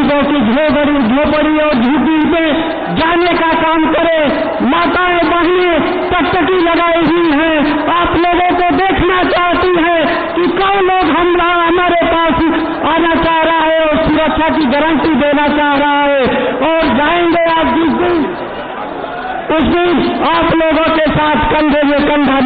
गरीबों की झोपड़ी और झुग्गी में जाने का काम करे। माताएं बहनें टकटकी लगाई हुई हैं, आप लोगों को देखना चाहती है कि कौन लोग हमारे पास आना चाह रहा है और सुरक्षा की गारंटी देना चाह रहा है। और जाएंगे आप जिस दिन, उस दिन आप लोगों के साथ कंधे में कंधा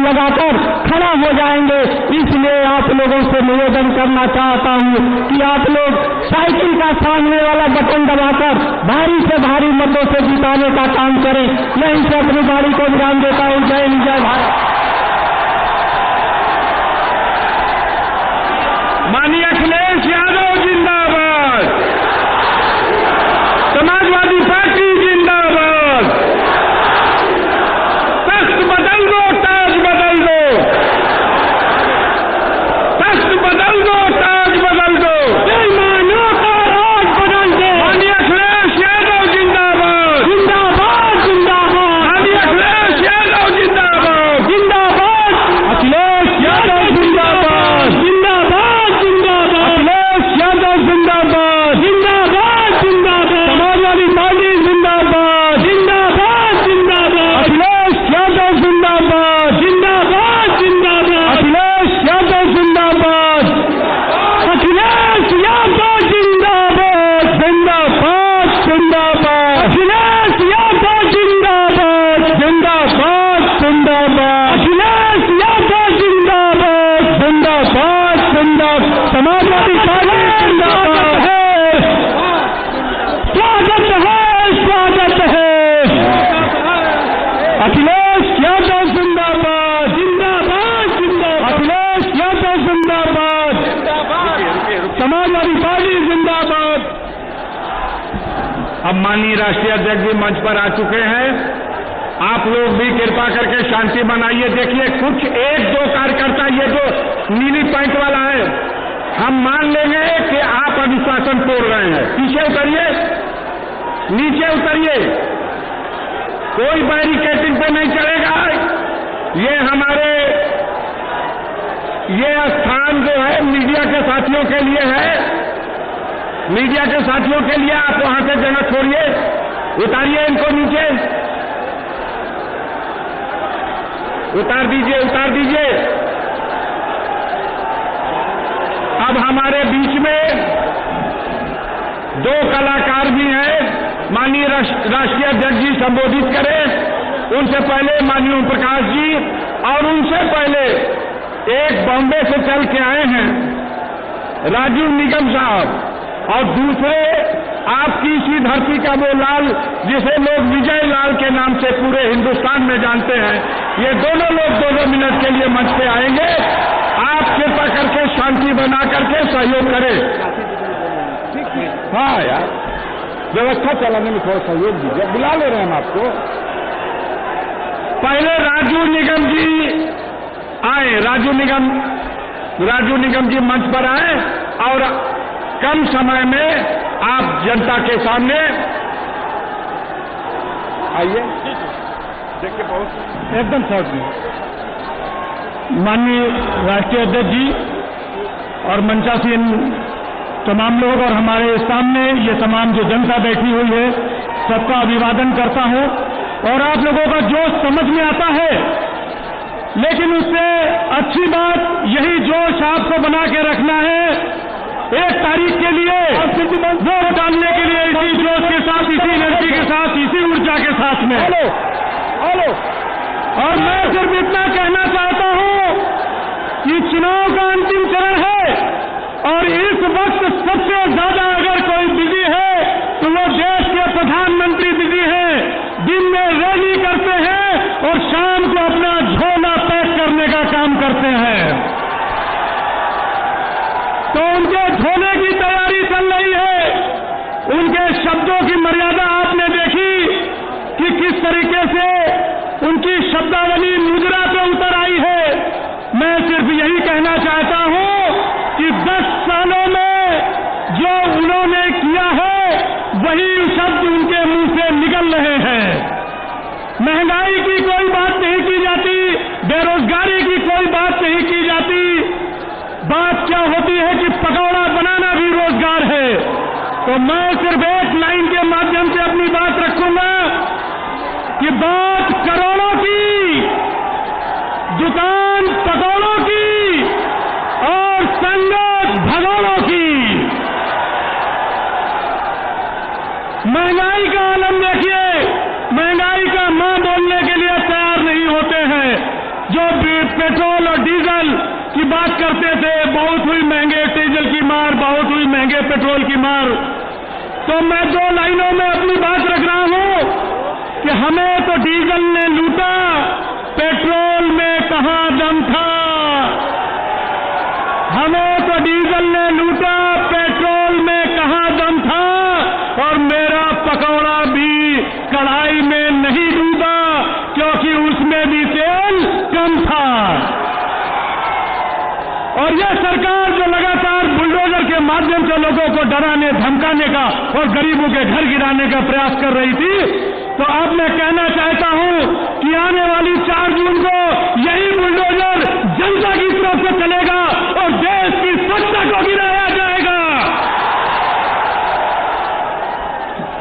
लगाकर खड़ा हो जाएंगे। इसलिए आप लोगों से निवेदन करना चाहता हूं कि आप लोग साइकिल का सामने वाला बटन दबाकर भारी से भारी मतों से जिताने का काम करें। मैं इनसे अपनी गाड़ी को विराम देता हूं। जय हिंद, जय भारत। माननीय अखिलेश यादव जिंदाबाद, समाजवादी पार्टी जिंदाबाद। तख्त बदल दो, ताज बदल दो, तख्त बदल दो, ताज बदल दो, बेईमानों का राज बदल दो। माननीय अखिलेश यादव जिंदाबाद, जिंदाबाद जिंदाबाद। माननीय अखिलेश यादव जिंदाबाद, जिंदाबाद अखिलेश यादव जिंदाबाद, जिंदाबाद जिंदाबाद। अखिलेश यादव जिंदाबाद, जिंदाबाद जिंदाबाद। समाजवादी पार्टी जिंदाबाद, जिंदाबाद जिंदाबाद। अखिलेश यादव जिंदाबाद, जिंदाबाद जिंदाबाद। अखिलेश यादव जिंदाबाद, अखिलेश यादव जिंदाबाद। जिंदाबाद जिंदाबाद, अखिलेश यादव जिंदाबाद। जिंदाबाद जिंदाबाद, अखिलेश यादव जिंदाबाद। जिंदाबाद जिंदाबाद, समाजवादी पार्टी जिंदाबाद है, स्वागत है, स्वागत है। अखिलेश यादव जिंदाबाद, जिंदाबाद जिंदाबाद। अखिलेश यादव जिंदाबाद, समाजवादी पार्टी जिंदाबाद। अब माननीय राष्ट्रीय अध्यक्ष जी मंच पर आ चुके हैं। आप लोग भी कृपा करके शांति बनाइए। देखिए कुछ एक दो कार्यकर्ता, ये जो नीली पैंट वाला है, हम मान लेंगे कि आप अनुशासन तोड़ रहे हैं। पीछे उतरिए, नीचे उतरिए, कोई बैरिकेडिंग पे नहीं चलेगा। ये स्थान जो है मीडिया के साथियों के लिए है, मीडिया के साथियों के लिए। आप वहां से जगह छोड़िए, उतारिए इनको नीचे, उतार दीजिए, उतार दीजिए। अब हमारे बीच में दो कलाकार भी हैं। माननीय राष्ट्रीय अध्यक्ष जी संबोधित करें। उनसे पहले माननीय ओम प्रकाश जी, और उनसे पहले एक बॉम्बे से चल के आए हैं राजीव निगम साहब, और दूसरे आपकी इसी धरती का वो लाल जिसे लोग विजय लाल के नाम से पूरे हिंदुस्तान में जानते हैं। ये दोनों लोग 2-2 मिनट के लिए मंच पे आएंगे। आप कृपा करके शांति बना करके सहयोग करें। हाँ यार, व्यवस्था चलाने में थोड़ा सहयोग दीजिए। बुला ले रहे हैं हम आपको। पहले राजीव निगम जी आए, राजू निगम जी मंच पर आए, और कम समय में आप जनता के सामने आइए। देखिए बहुत एकदम शॉर्ट में। माननीय राष्ट्रीय अध्यक्ष जी और मंचासीन तमाम लोग और हमारे सामने ये तमाम जो जनता बैठी हुई है, सबका अभिवादन करता हूं। और आप लोगों का जोश समझ में आता है, लेकिन उससे अच्छी बात यही जोश आपको बना के रखना है। 1 तारीख के लिए वोट डालने के लिए इसी जोश के साथ, इसी एनर्जी के साथ, इसी ऊर्जा के साथ में। हेलो। और मैं सिर्फ इतना कहना चाहता हूं कि चुनाव का अंतिम चरण है, और इस वक्त सबसे ज्यादा अगर कोई बिजी है तो वो देश के प्रधानमंत्री बिजी हैं। दिन में रैली करते हैं और शाम को अपना झोला पैक करने का काम करते हैं। तो उनके झोले की तैयारी चल रही है। उनके शब्दों की मर्यादा आपने देखी कि किस तरीके से उनकी शब्दावली मुजरा पे उतर आई है। मैं सिर्फ यही कहना चाहता हूं कि 10 सालों में जो उन्होंने किया है वही शब्द उनके मुंह से निकल रहे हैं। महंगाई की कोई बात नहीं की जाती, बेरोजगारी की कोई बात नहीं की जाती। बात क्या होती है कि पकौड़ा बनाना भी रोजगार है। तो मैं सिर्फ एक लाइन के माध्यम से अपनी बात रखूंगा कि बात करोड़ों की, दुकान पकौड़ों की और संगत भगोड़ों की। महंगाई का आलम देखिए, महंगाई का मां बोलने के लिए तैयार नहीं होते हैं। जो पेट्रोल और डीजल की बात करते थे, बहुत हुई महंगे डीजल की मार, बहुत हुई महंगे पेट्रोल की मार। तो मैं दो लाइनों में अपनी बात रख रहा हूं कि हमें तो डीजल ने लूटा, पेट्रोल में कहां दम था। हमें तो डीजल ने लूटा, पेट्रोल में कहां दम था। और मेरा पकौड़ा भी कढ़ाई में नहीं डूबा, क्योंकि उसमें भी तेल कम था। और यह सरकार जो लगातार बुलडोजर के माध्यम से लोगों को डराने धमकाने का और गरीबों के घर गिराने का प्रयास कर रही थी, तो अब मैं कहना चाहता हूं कि आने वाली 4 जून को यही बुलडोजर जनता की तरफ से चलेगा और देश की सत्ता को गिराया जाएगा।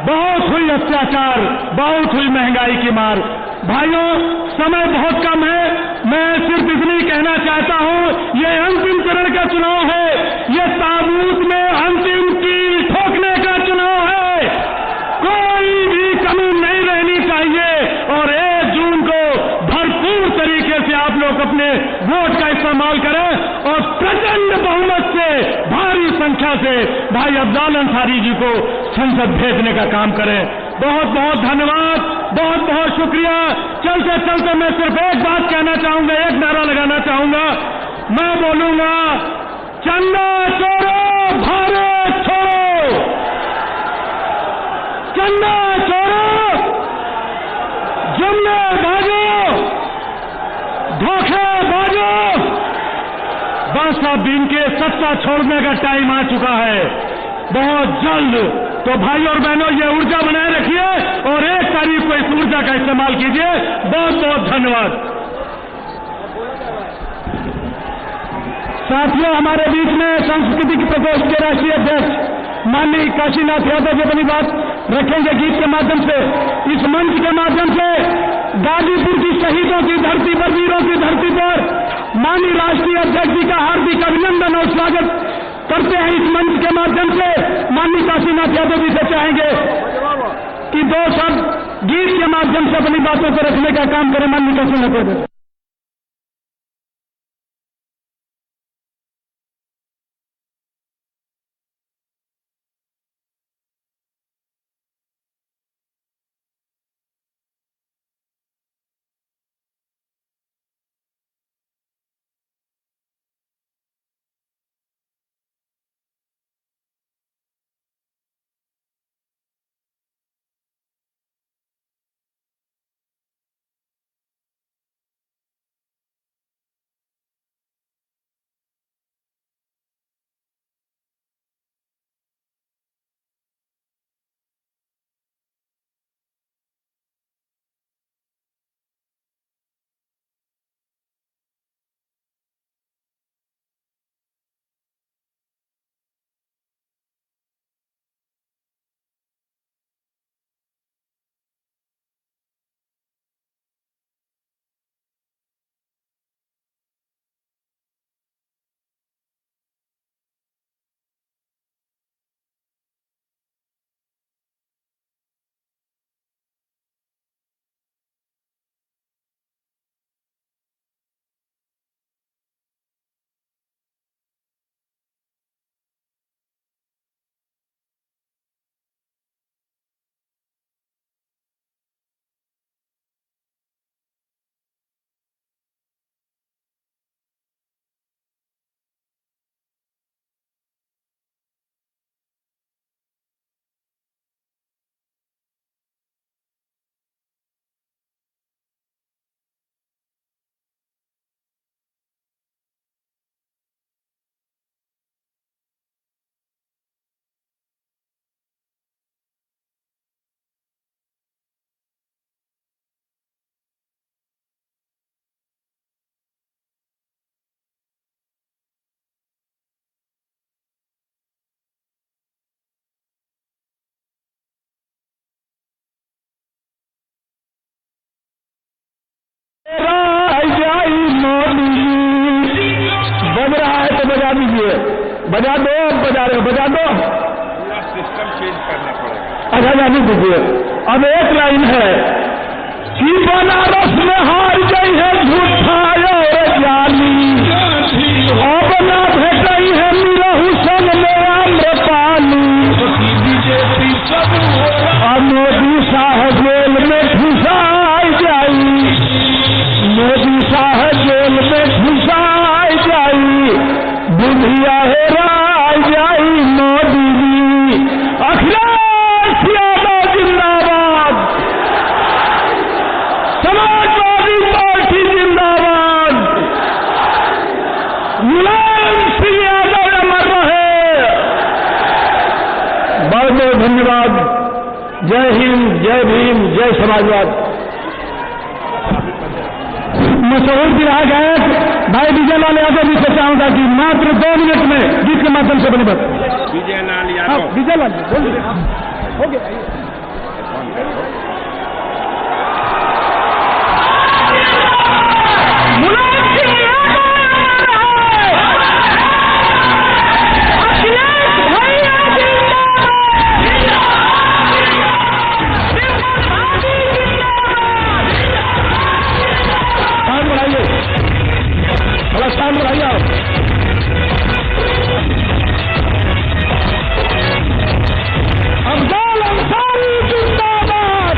बहुत हुई अत्याचार, बहुत हुई महंगाई की मार। भाइयों, समय बहुत कम है, मैं सिर्फ इतनी कहना चाहता हूं, ये अंतिम चरण का चुनाव है, ये ताबूत में अंतिम कील ठोकने का चुनाव है। कोई भी कमी नहीं रहनी चाहिए और 1 जून को भरपूर तरीके से आप लोग अपने वोट का इस्तेमाल करें और प्रचंड बहुमत से, भारी संख्या से भाई अफजाल अंसारी जी को संसद भेजने का काम करें। बहुत बहुत धन्यवाद, बहुत बहुत शुक्रिया। चलते चलते मैं सिर्फ एक बात कहना चाहूंगा, एक नारा लगाना चाहूंगा। मैं बोलूंगा, चंदा चोरो भारत छोड़ो, चंदा चोरो, जुम्मे बाजो, धोखे बाजो। बस अब इनके सत्ता छोड़ने का टाइम आ चुका है, बहुत जल्द। तो भाई और बहनों, ये ऊर्जा बनाए रखिए और 1 तारीख को इस ऊर्जा का इस्तेमाल कीजिए। बहुत बहुत धन्यवाद। साथियों, हमारे बीच में सांस्कृतिक प्रकोष्ठ के राष्ट्रीय अध्यक्ष माननीय काशीनाथ यादव जी अपनी बात रखेंगे गीत के माध्यम से। इस मंच के माध्यम से गाजीपुर की शहीदों की धरती पर, वीरों की धरती पर माननीय राष्ट्रीय अध्यक्ष जी का हार्दिक अभिनंदन और स्वागत करते हैं। इस मंच के माध्यम से माननीय काशीनाथ यादव जी से चाहेंगे कि 2 शब्द गीत के माध्यम से अपनी बातों को रखने का काम करें। माननीय काशीनाथ यादव। जाई मोदी जी। बज रहा है तो बजा दीजिए, बजा दो, बजा रहे हो बजा दो, पूरा सिस्टम चेंज करना पड़ेगा। अच्छा जाने दीजिए। अब एक लाइन है कि बनारस में हार गई है झूठा और जाली, अब ना भेटई है मिलहु संग में आम्रपाली। बीजेपी सब अब मोदी साहब जेल में घुसाई जाई, मोदी साहब जेल में घुसाई जाई, बुढ़िया हेराई जाई मोदी जी। अखिलेश यादव जिंदाबाद, समाजवादी पार्टी जिंदाबाद, मुलायम सिंह यादव अमर रहे। बहुत बहुत धन्यवाद। जय हिंद, जय भीम, जय समाजवाद। मशहूर विधायक गायक भाई विजय लाल यादव जी से चाहूंगा कि मात्र 2 मिनट में गीत के माध्यम से बने बात। विजय लाल हाँ, यादव। विजय लाल जी बोलिए। हो गया। मुलायम सिंह यादव अखिलेश भैया शांत बढ़ाइए, थोड़ा शांत बढ़ाइए आप। अफजल अंसारी जिंदाबाद।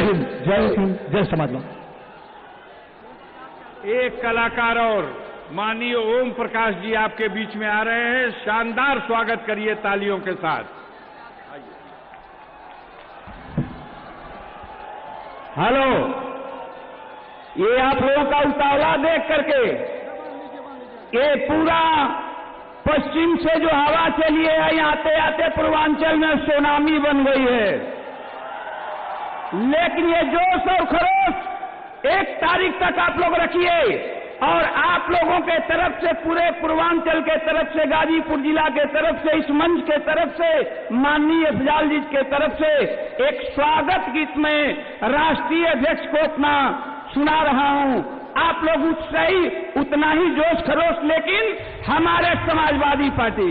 हिंद, जय समाजवादी। एक कलाकार और माननीय ओम प्रकाश जी आपके बीच में आ रहे हैं। शानदार स्वागत करिए तालियों के साथ। हेलो, ये आप लोगों का उतावला देख करके ये पूरा पश्चिम से जो हवा चली है, आते आते पूर्वांचल में सुनामी बन गई है। लेकिन ये जोश और खरोश 1 तारीख तक आप लोग रखिए, और आप लोगों के तरफ से, पूरे पूर्वांचल के तरफ से, गाजीपुर जिला के तरफ से, इस मंच के तरफ से, माननीय अफजाल जी के तरफ से एक स्वागत गीत में राष्ट्रीय अध्यक्ष को अपना सुना रहा हूं। आप लोग उत्साही, उतना ही जोश खरोश, लेकिन हमारे समाजवादी पार्टी।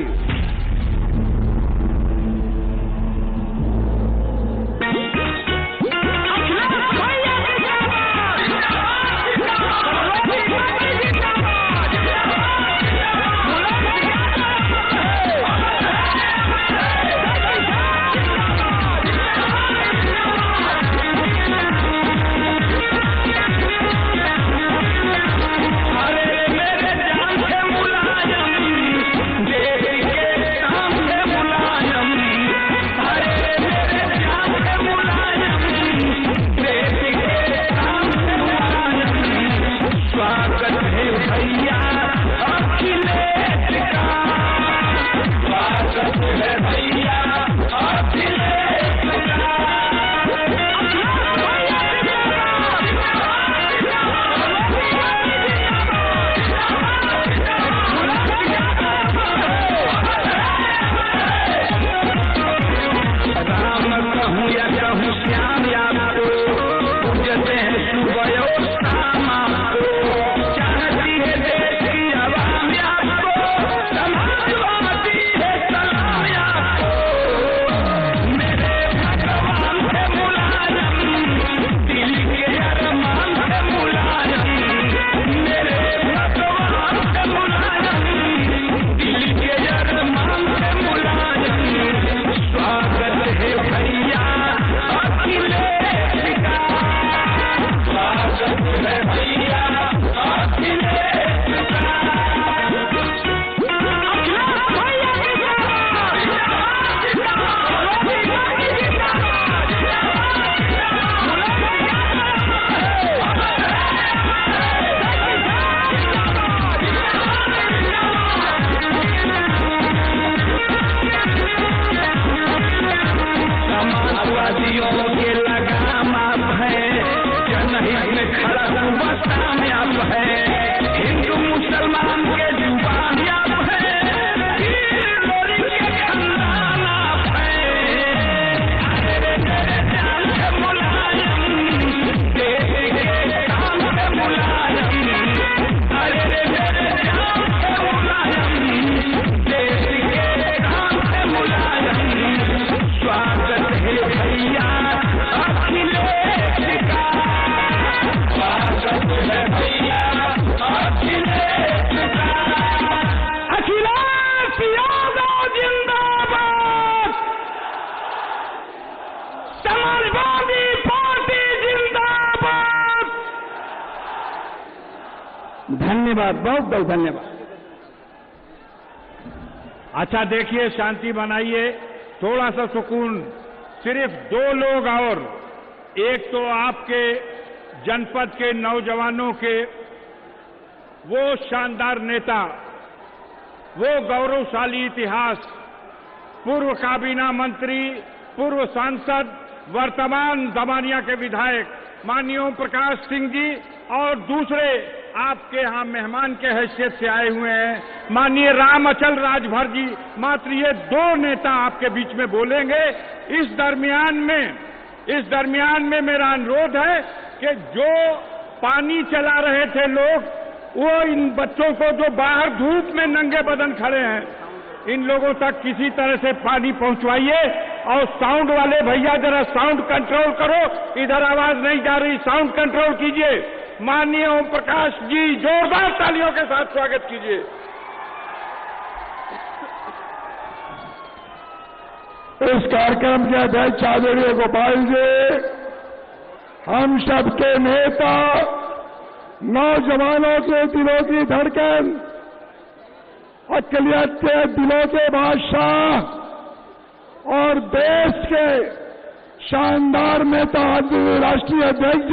धन्यवाद, बहुत बहुत धन्यवाद। अच्छा देखिए, शांति बनाइए, थोड़ा सा सुकून। सिर्फ 2 लोग और, एक तो आपके जनपद के नौजवानों के वो शानदार नेता, वो गौरवशाली इतिहास, पूर्व काबीना मंत्री, पूर्व सांसद, वर्तमान दमानिया के विधायक माननीय ओम प्रकाश सिंह जी, और दूसरे आपके यहां मेहमान के हैसियत से आए हुए हैं माननीय राम अचल राजभर जी। मात्र ये 2 नेता आपके बीच में बोलेंगे। इस दरमियान में मेरा अनुरोध है कि जो पानी चला रहे थे लोग, वो इन बच्चों को जो बाहर धूप में नंगे बदन खड़े हैं, इन लोगों तक किसी तरह से पानी पहुंचवाइए। और साउंड वाले भैया जरा साउंड कंट्रोल करो, इधर आवाज नहीं जा रही, साउंड कंट्रोल कीजिए। माननीय ओम प्रकाश जी, जोरदार तालियों के साथ स्वागत कीजिए। इस कार्यक्रम के अध्यक्ष आदरणीय गोपाल जी, हम सबके नेता, नौजवानों के दिलों की धड़कन, अक़लियत के दिलों के बादशाह और देश के शानदार नेता राष्ट्रीय अध्यक्ष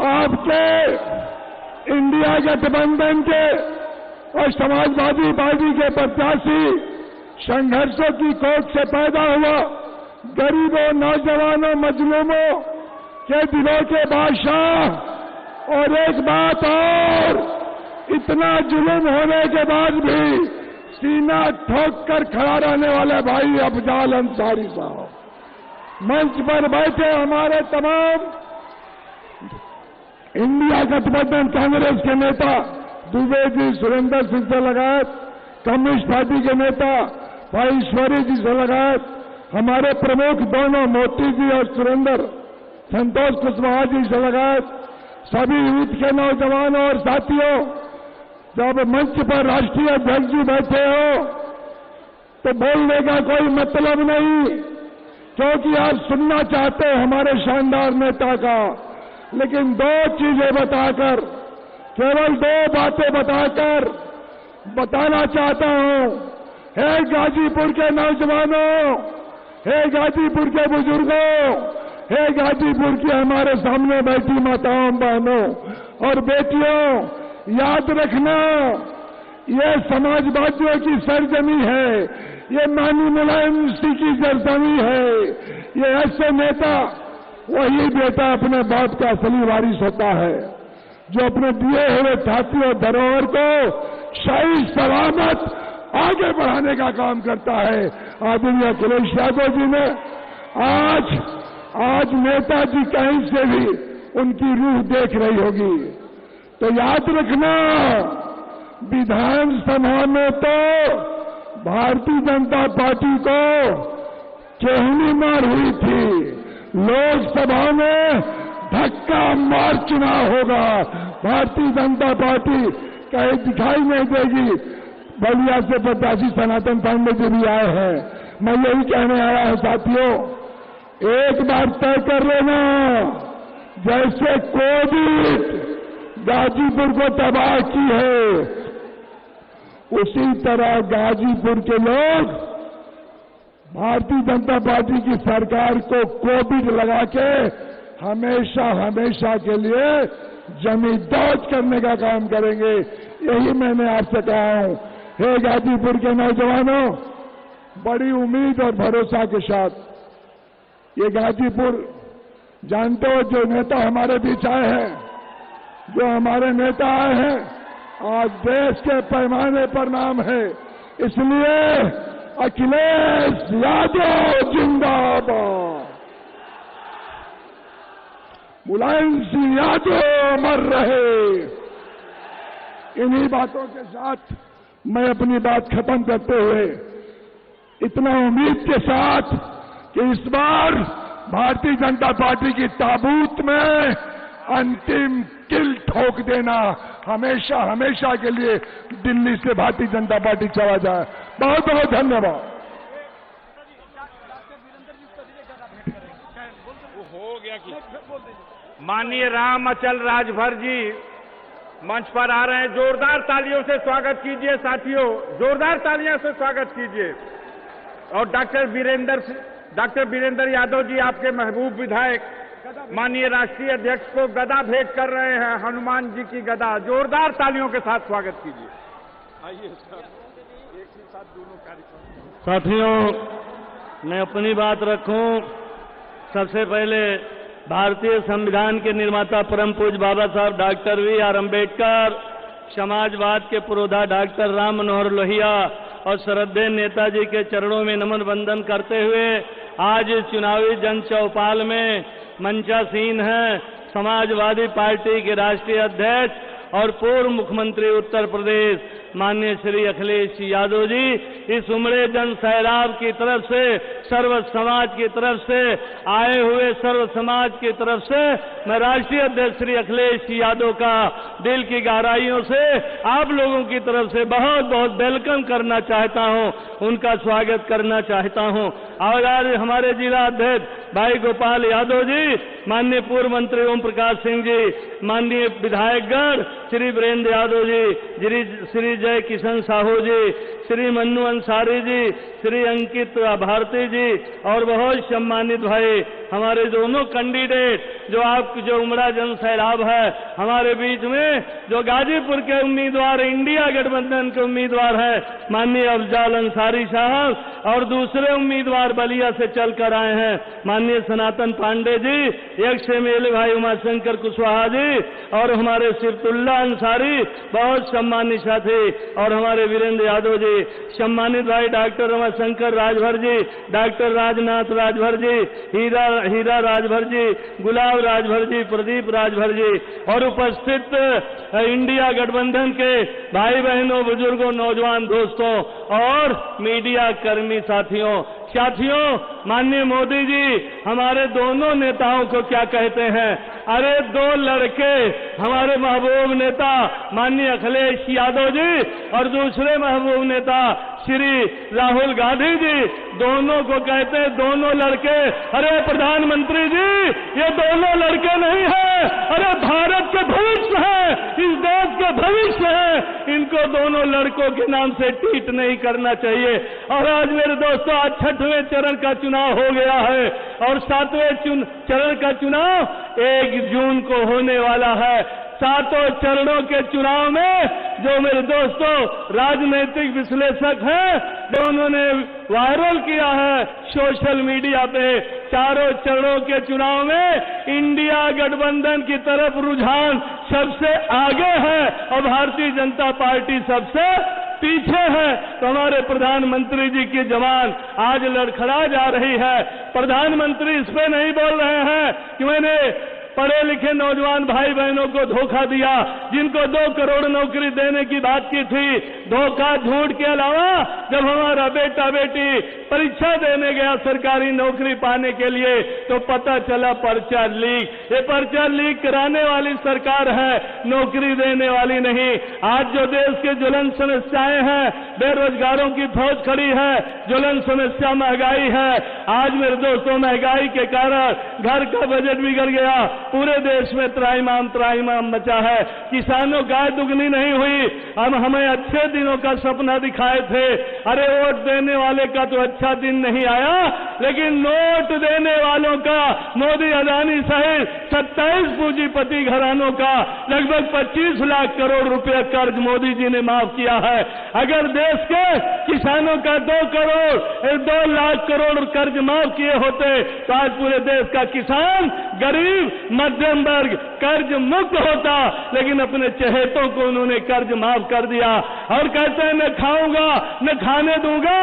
आपके इंडिया गठबंधन के और समाजवादी पार्टी के प्रत्याशी संघर्षों की कोख से पैदा हुआ गरीबों, नौजवानों, मजलूमों के दिलों के बादशाह। और एक बात और, इतना जुल्म होने के बाद भी सीना ठोक कर खड़ा रहने वाले भाई अफजाल अंसारी साहब, मंच पर बैठे हमारे तमाम इंडिया गठबंधन कांग्रेस के नेता दुबे जी, सुरेंद्र सिंह से लगायत कम्युनिस्ट पार्टी के नेता भाई ईश्वरी जी से लगायत हमारे प्रमुख दोनों मोती जी और सुरेंद्र, संतोष कुशवाहा जी से लगायत सभी यूथ के नौजवानों और साथियों, जब मंच पर राष्ट्रीय अध्यक्ष जी बैठे हो तो बोलने का कोई मतलब नहीं, क्योंकि आप सुनना चाहते हैं हमारे शानदार नेता का, लेकिन दो चीजें बताकर, केवल दो बातें बताकर बताना चाहता हूं। हे गाजीपुर के नौजवानों, हे गाजीपुर के बुजुर्गों, हे गाजीपुर की हमारे सामने बैठी माताओं, बहनों और बेटियों, याद रखना, ये समाजवादियों की सरजमी है, ये मानी मुलायम सिंह की सरजमी है। ये ऐसे नेता, वही बेटा अपने बाप का असली वारिस होता है, जो अपने दिए हुए छाती और धरोहर को सही सलामत आगे बढ़ाने का काम करता है। आदरणीय अखिलेश यादव जी ने आज नेताजी कहीं से भी उनकी रूह देख रही होगी, तो याद रखना, विधानसभा में तो भारतीय जनता पार्टी को चेहनी मार हुई थी, लोकसभा में धक्का मार चुनाव होगा। भारतीय जनता पार्टी कहीं दिखाई नहीं देगी। बलिया से प्रत्याशी सनातन पांडे जी भी आए हैं। मैं यही कहने आया हूं साथियों, एक बार तय कर लेना, जैसे कोविड गाजीपुर को तबाह की है, उसी तरह गाजीपुर के लोग भारतीय जनता पार्टी की सरकार को कोविड लगा के हमेशा हमेशा के लिए जमींदोज करने का काम करेंगे। यही मैंने आपसे कहा हूं। हे गाजीपुर के नौजवानों, बड़ी उम्मीद और भरोसा के साथ ये गाजीपुर, जानते हो जो नेता हमारे बीच आए हैं, जो हमारे नेता आए हैं, आज देश के पैमाने पर नाम है। इसलिए अखिलेश यादव जिंदाबाद, मुलायम सिंह यादव अमर रहे। इन्हीं बातों के साथ मैं अपनी बात खत्म करते हुए इतना उम्मीद के साथ कि इस बार भारतीय जनता पार्टी की ताबूत में अंतिम किल ठोक देना, हमेशा हमेशा के लिए दिल्ली से भारतीय जनता पार्टी चला जाए। बहुत बहुत धन्यवाद। हो गया कि माननीय राम अचल राजभर जी मंच पर आ रहे हैं। जोरदार तालियों से स्वागत कीजिए साथियों, जोरदार तालियों से स्वागत कीजिए। और डॉक्टर वीरेंद्र यादव जी, आपके महबूब विधायक, माननीय राष्ट्रीय अध्यक्ष को गदा भेंट कर रहे हैं, हनुमान जी की गदा। जोरदार तालियों के साथ स्वागत कीजिए। आइए सर, एक ही साथ दोनों कार्यक्रम। साथियों, मैं अपनी बात रखूं। सबसे पहले भारतीय संविधान के निर्माता परम पूज्य बाबा साहब डॉक्टर B.R. अम्बेडकर, समाजवाद के पुरोधा डॉक्टर राम मनोहर लोहिया और श्रद्धेय नेताजी के चरणों में नमन वंदन करते हुए आज इस चुनावी जन चौपाल में मंचासीन हैं समाजवादी पार्टी के राष्ट्रीय अध्यक्ष और पूर्व मुख्यमंत्री उत्तर प्रदेश माननीय श्री अखिलेश यादव जी, इस उमड़े जन सैलाब की तरफ से, सर्व समाज की तरफ से आए हुए सर्व समाज की तरफ से मैं राष्ट्रीय अध्यक्ष श्री अखिलेश यादव का दिल की गहराइयों से आप लोगों की तरफ से बहुत बहुत वेलकम करना चाहता हूं, उनका स्वागत करना चाहता हूं। और आज हमारे जिला अध्यक्ष भाई गोपाल यादव जी, माननीय पूर्व मंत्री ओम प्रकाश सिंह जी, माननीय विधायकगण श्री वीरेंद्र यादव जी, श्री जय किशन साहू जी, श्री मन्नू अंसारी जी, श्री अंकित भारती जी और बहुत सम्मानित भाई हमारे दोनों कैंडिडेट जो उमड़ा जन सैलाब है हमारे बीच में, जो गाजीपुर के उम्मीदवार इंडिया गठबंधन के उम्मीदवार है माननीय अफजाल अंसारी साहब और दूसरे उम्मीदवार बलिया से चलकर आए हैं माननीय सनातन पांडे जी, एक्स एमएलए भाई उमाशंकर कुशवाहा जी और हमारे सिफतुल्ला अंसारी बहुत सम्मानित साथी और हमारे वीरेंद्र यादव जी, सम्मानित भाई डॉक्टर रमाशंकर राजभर जी, डॉक्टर राजनाथ राजभर जी, हीरा राजभर जी, गुलाब राजभर जी, प्रदीप राजभर जी और उपस्थित इंडिया गठबंधन के भाई बहनों, बुजुर्गों, नौजवान दोस्तों और मीडिया कर्मी साथियों, माननीय मोदी जी हमारे दोनों नेताओं को क्या कहते हैं? अरे दो लड़के, हमारे महबूब नेता माननीय अखिलेश यादव जी और दूसरे महबूब नेता श्री राहुल गांधी जी, दोनों को कहते हैं दोनों लड़के। अरे प्रधानमंत्री जी, ये दोनों लड़के नहीं है, अरे भारत के भविष्य है, इस देश के भविष्य है, इनको दोनों लड़कों के नाम से ट्वीट नहीं करना चाहिए। और आज मेरे दोस्तों, आज 6वें चरण का चुनाव हो गया है और 7वें चरण का चुनाव 1 जून को होने वाला है। 7 चरणों के चुनाव में जो मेरे दोस्तों राजनीतिक विश्लेषक हैं, जो उन्होंने वायरल किया है सोशल मीडिया पे, 4 चरणों के चुनाव में इंडिया गठबंधन की तरफ रुझान सबसे आगे है और भारतीय जनता पार्टी सबसे पीछे है। तो हमारे प्रधानमंत्री जी की जबान आज लड़खड़ा जा रही है। प्रधानमंत्री इस पे नहीं बोल रहे हैं कि मैंने पढ़े लिखे नौजवान भाई बहनों को धोखा दिया, जिनको 2 करोड़ नौकरी देने की बात की थी। धोखा झूठ के अलावा जब हमारा बेटा बेटी परीक्षा देने गया सरकारी नौकरी पाने के लिए तो पता चला पर्चा लीक। ये पर्चा लीक कराने वाली सरकार है, नौकरी देने वाली नहीं। आज जो देश के ज्वलन समस्याएं हैं, बेरोजगारों की फौज खड़ी है, ज्वलन समस्या महंगाई है। आज मेरे दोस्तों, महंगाई के कारण घर का बजट बिगड़ गया, पूरे देश में त्राहिमाम मचा है। किसानों की आय दुगनी नहीं हुई। हम हमें अच्छे दिनों का सपना दिखाए थे, अरे वोट देने वाले का तो अच्छा दिन नहीं आया, लेकिन नोट देने वालों का, मोदी अदानी सहित 27 पूंजीपति घरानों का लगभग 25 लाख करोड़ रुपए कर्ज मोदी जी ने माफ किया है। अगर देश के किसानों का 2 लाख करोड़ कर्ज माफ किए होते तो आज पूरे देश का किसान, गरीब, मध्यम वर्ग कर्ज मुक्त होता, लेकिन अपने चहेतों को उन्होंने कर्ज माफ कर दिया और कहते हैं न खाऊंगा न खाने दूंगा।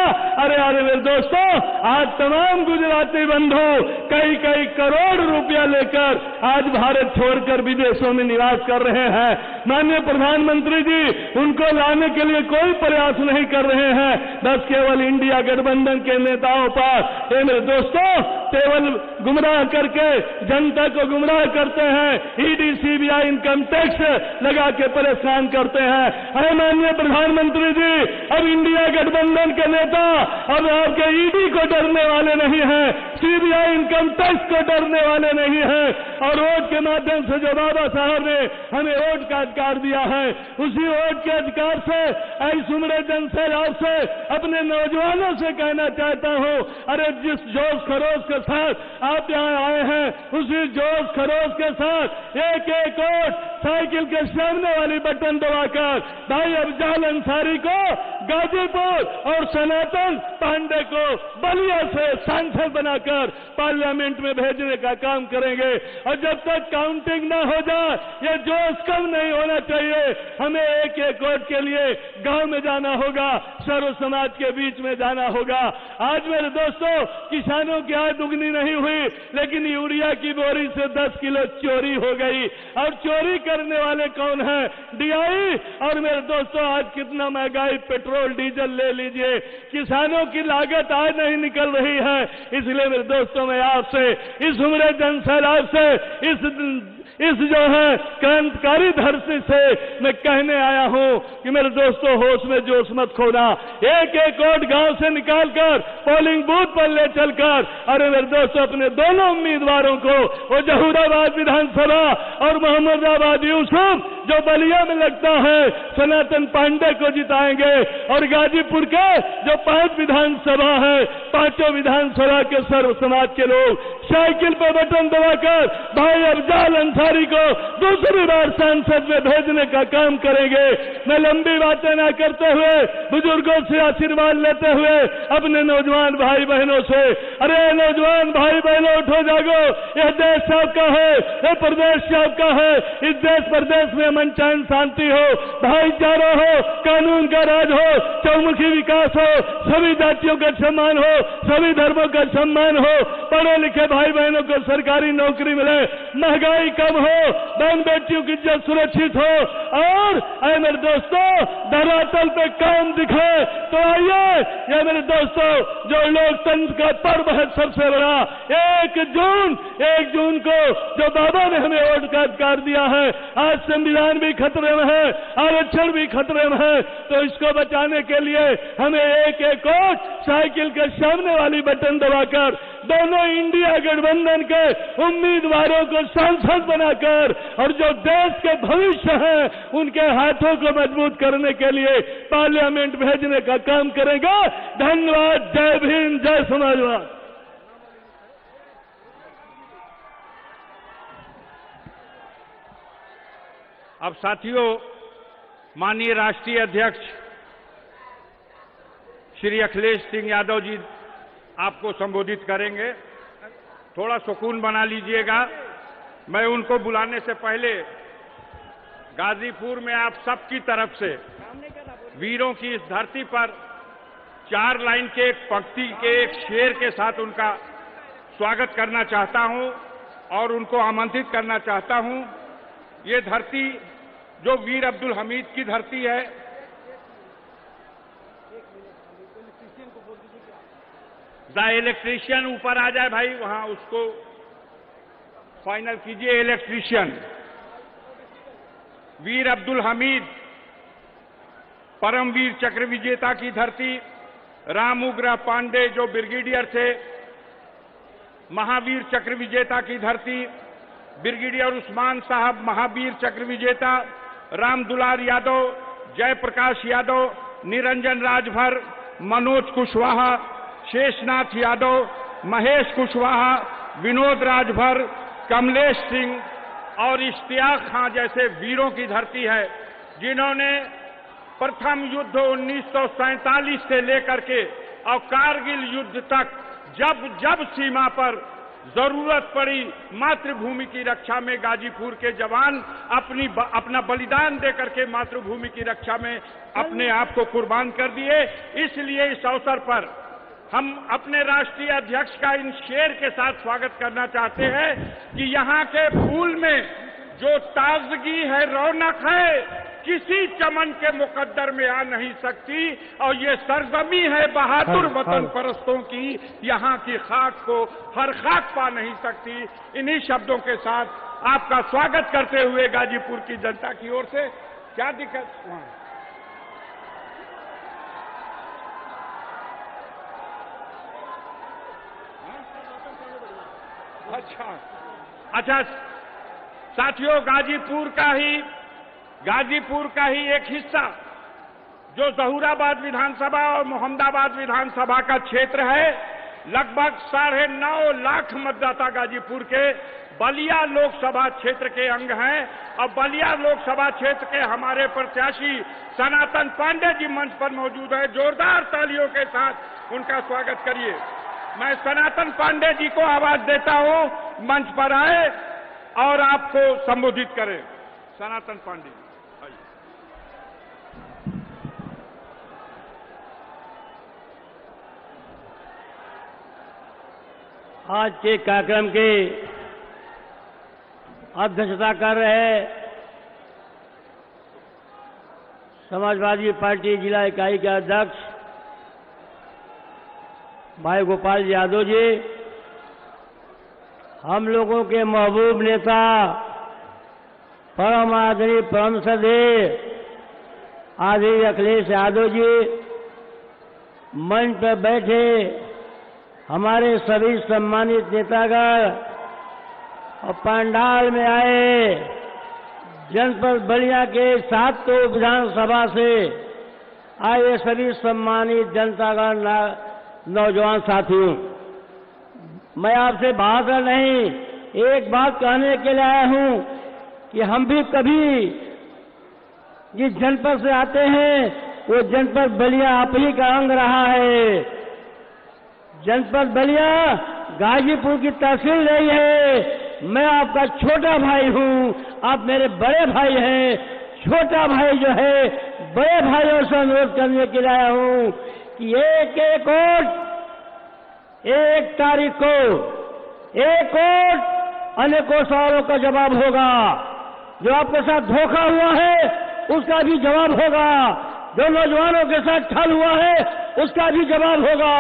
अरे मेरे दोस्तों, आज तमाम गुजराती बंधु कई करोड़ रुपया लेकर आज भारत छोड़कर विदेशों में निवास कर रहे हैं। माननीय प्रधानमंत्री जी उनको लाने के लिए कोई प्रयास नहीं कर रहे हैं, बस केवल इंडिया गठबंधन के नेताओं पर मेरे दोस्तों केवल गुमराह करके जनता को गुमराह करते हैं। ईडी, सीबीआई, इनकम टैक्स लगा के परेशान करते हैं। अरे माननीय प्रधानमंत्री जी, अब इंडिया गठबंधन के नेता अब आपके ईडी को डरने वाले नहीं हैं, सीबीआई, इनकम टैक्स को डरने वाले नहीं हैं और वोट के माध्यम से जो बाबा साहब ने हमें वोट का अधिकार दिया है, उसी वोट के अधिकार से इस उमड़े जन सैलाब से अपने नौजवानों से कहना चाहता हूं, अरे जिस जोश खरोश के साथ आप यहां आए हैं, उसी जोश खरोश के साथ एक वोट साइकिल के सामने वाली बटन दबाकर भाई अफजाल अंसारी को गाजीपुर और सनातन पांडे को बलिया से सांसद बनाकर पार्लियामेंट में भेजने का काम करेंगे। और जब तक काउंटिंग न हो जाए, ये जोश कम नहीं होना चाहिए। हमें एक एक वोट के लिए गांव में जाना होगा, सर्व समाज के बीच में जाना होगा। आज मेरे दोस्तों, किसानों की आय दुगनी नहीं हुई, लेकिन यूरिया की बोरी से 10 किलो चोरी हो गई। और चोरी करने वाले कौन है? डीआई। और मेरे दोस्तों, आज कितना महंगाई पेट्रोल डीजल ले लीजिए, किसानों की लागत आज नहीं निकल रही है। इसलिए मेरे दोस्तों, मैं आपसे, इस उम्र जनसैलाब से, इस जो है क्रांतिकारी धरती से मैं कहने आया हूं कि मेरे दोस्तों, होश में जोश मत खोना। एक एक वोट गांव से निकालकर पोलिंग बूथ पर ले चलकर, अरे मेरे दोस्तों, अपने दोनों उम्मीदवारों को, वो जहूराबाद विधानसभा और मोहम्मदाबाद यूसुफ जो बलिया में लगता है, सनातन पांडे को जिताएंगे। और गाजीपुर के जो 5 विधानसभा है, 5 विधानसभा के सर्व समाज के लोग साइकिल पर बटन दबाकर भाई अफजाल अंसारी को दूसरी बार संसद में भेजने का काम करेंगे। मैं लंबी बातें न करते हुए, बुजुर्गों से आशीर्वाद लेते हुए, अपने नौजवान भाई बहनों से, अरे नौजवान भाई बहनों, उठो जागो, यह देश सबका है, यह प्रदेश सबका है। इस देश प्रदेश में अमन चैन शांति हो, भाईचारा हो, कानून का राज हो, चौमुखी विकास हो, सभी जातियों का सम्मान हो, सभी धर्मों का सम्मान हो, पढ़े लिखे भाई बहनों को सरकारी नौकरी मिले, महंगाई कम हो, बहन बेटियों की इज्जत सुरक्षित हो, और आए मेरे दोस्तों, धरातल पे काम दिखे। तो आइए, ये मेरे दोस्तों, जो लोकतंत्र का पर्व है सबसे बड़ा, 1 जून को जो बाबा ने हमें वोट का अधिकार दिया है, आज संविधान भी खतरे में है, आरक्षण भी खतरे में है। तो इसको बचाने के लिए हमें एक एक वोट साइकिल के सामने वाली बटन दबाकर दोनों इंडिया गठबंधन के उम्मीदवारों को सांसद बनाकर, और जो देश के भविष्य हैं उनके हाथों को मजबूत करने के लिए पार्लियामेंट भेजने का काम करेगा। धन्यवाद। जय भीम, जय समाजवाद। अब साथियों, माननीय राष्ट्रीय अध्यक्ष श्री अखिलेश सिंह यादव जी आपको संबोधित करेंगे। थोड़ा सुकून बना लीजिएगा। मैं उनको बुलाने से पहले गाजीपुर में आप सबकी तरफ से वीरों की इस धरती पर 4 लाइन के एक पंक्ति के एक शेर के साथ उनका स्वागत करना चाहता हूं और उनको आमंत्रित करना चाहता हूं। ये धरती जो वीर अब्दुल हमीद की धरती है, द इलेक्ट्रीशियन ऊपर आ जाए भाई, वहां उसको फाइनल कीजिए। इलेक्ट्रीशियन वीर अब्दुल हमीद, परमवीर चक्र विजेता की धरती, राम उग्रह पांडे जो ब्रिगेडियर थे, महावीर चक्र विजेता की धरती, ब्रिगेडियर उस्मान साहब महावीर चक्र विजेता, राम दुलार यादव, जयप्रकाश यादव, निरंजन राजभर, मनोज कुशवाहा, शेषनाथ यादव, महेश कुशवाहा, विनोद राजभर, कमलेश सिंह और इश्तियाक खां जैसे वीरों की धरती है, जिन्होंने प्रथम युद्ध 1947 से लेकर के और कारगिल युद्ध तक जब जब सीमा पर जरूरत पड़ी मातृभूमि की रक्षा में गाजीपुर के जवान अपना बलिदान देकर के मातृभूमि की रक्षा में अपने आप को कुर्बान कर दिए। इसलिए इस अवसर पर हम अपने राष्ट्रीय अध्यक्ष का इन शेर के साथ स्वागत करना चाहते हैं कि यहाँ के फूल में जो ताजगी है, रौनक है, किसी चमन के मुकद्दर में आ नहीं सकती। और ये सरजमी है बहादुर वतन परस्तों की, यहाँ की खाक को हर खाक पा नहीं सकती। इन्हीं शब्दों के साथ आपका स्वागत करते हुए गाजीपुर की जनता की ओर से, क्या दिक्कत वहां? अच्छा साथियों, गाजीपुर का ही एक हिस्सा जो जहूराबाद विधानसभा और मोहम्मदाबाद विधानसभा का क्षेत्र है, लगभग 9.5 लाख मतदाता गाजीपुर के बलिया लोकसभा क्षेत्र के अंग हैं और बलिया लोकसभा क्षेत्र के हमारे प्रत्याशी सनातन पांडे जी मंच पर मौजूद है। जोरदार तालियों के साथ उनका स्वागत करिए। मैं सनातन पांडे जी को आवाज देता हूं, मंच पर आए और आपको संबोधित करें। सनातन पांडे जी आइए। आज के कार्यक्रम के अध्यक्षता कर रहे समाजवादी पार्टी जिला इकाई के अध्यक्ष भाई गोपाल यादव जी, हम लोगों के महबूब नेता परम आदरणीय परम श्रद्धेय आदरणीय अखिलेश यादव जी, मंच पर बैठे हमारे सभी सम्मानित नेतागण और पंडाल में आए जनपद बलिया के 7 विधानसभा से आए सभी सम्मानित जनतागण, नौजवान साथियों, मैं आपसे भाषण नहीं, एक बात कहने के लिए आया हूं कि हम भी कभी जिस जनपद से आते हैं वो जनपद बलिया आप ही का अंग रहा है। जनपद बलिया गाजीपुर की तहसील रही है। मैं आपका छोटा भाई हूं, आप मेरे बड़े भाई हैं। छोटा भाई जो है बड़े भाइयों से अनुरोध करने के लिए आया हूं कि एक वोट, 1 तारीख को 1 वोट अनेकों सवालों का जवाब होगा। जो आपके साथ धोखा हुआ है उसका भी जवाब होगा। जो नौजवानों के साथ छल हुआ है उसका भी जवाब होगा।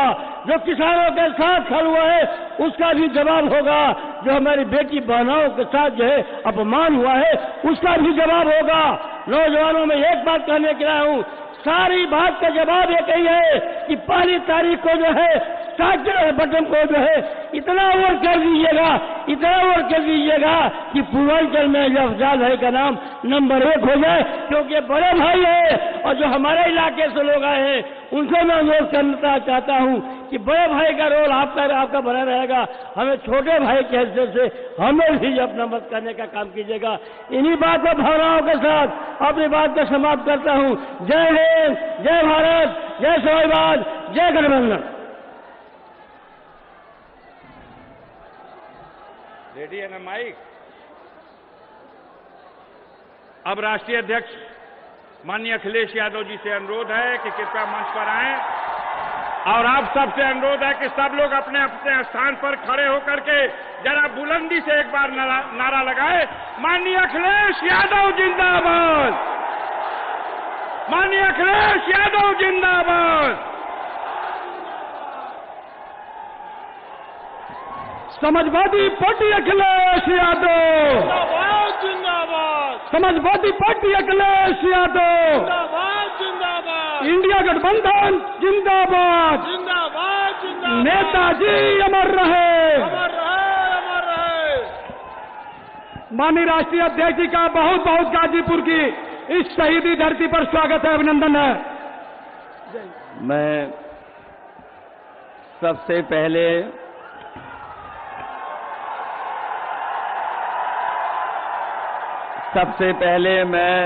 जो किसानों के साथ छल हुआ है उसका भी जवाब होगा। जो हमारी बेटी बहनों के साथ जो है अपमान हुआ है उसका भी जवाब होगा। नौजवानों में एक बात कहने के लिए हूं, सारी बात का जवाब एक ही है कि 1 तारीख को जो है सागर बटन को जो है इतना वोट कर दीजिएगा, इतना वोट कर दीजिएगा कि पूर्वांचल में अफजाल भाई का नाम नंबर 1 हो जाए, क्योंकि बड़े भाई है। और जो हमारे इलाके से लोग आए हैं उनसे मैं अनुरोध करना चाहता हूं कि बड़े भाई का रोल आपका बना रहेगा। हमें छोटे भाई के हैसियत से हमें भी अपना मत करने का काम कीजिएगा। इन्हीं बात और भावनाओं के साथ अपनी बात को समाप्त करता हूं। जय हिंद, जय भारत, जय समाजवाद, जय गठबंधन। रेडी है ना माइक? अब राष्ट्रीय अध्यक्ष माननीय अखिलेश यादव जी से अनुरोध है कि कृपया मंच पर आएं और आप सबसे अनुरोध है कि सब लोग अपने अपने स्थान पर खड़े होकर के जरा बुलंदी से एक बार नारा लगाए, माननीय अखिलेश यादव जिंदाबाद, माननीय अखिलेश यादव जिंदाबाद। समाजवादी पार्टी अखिलेश यादव जिंदाबाद, जिंदाबाद। समाजवादी पार्टी अखिलेश यादव जिंदाबाद, जिंदाबाद। इंडिया गठबंधन जिंदाबाद, जिंदाबाद, जिंदाबाद। नेताजी अमर रहे, अमर रहे, अमर रहे। माननीय राष्ट्रीय अध्यक्ष जी का बहुत बहुत गाजीपुर की इस शहीदी धरती पर स्वागत है, अभिनंदन है। मैं सबसे पहले मैं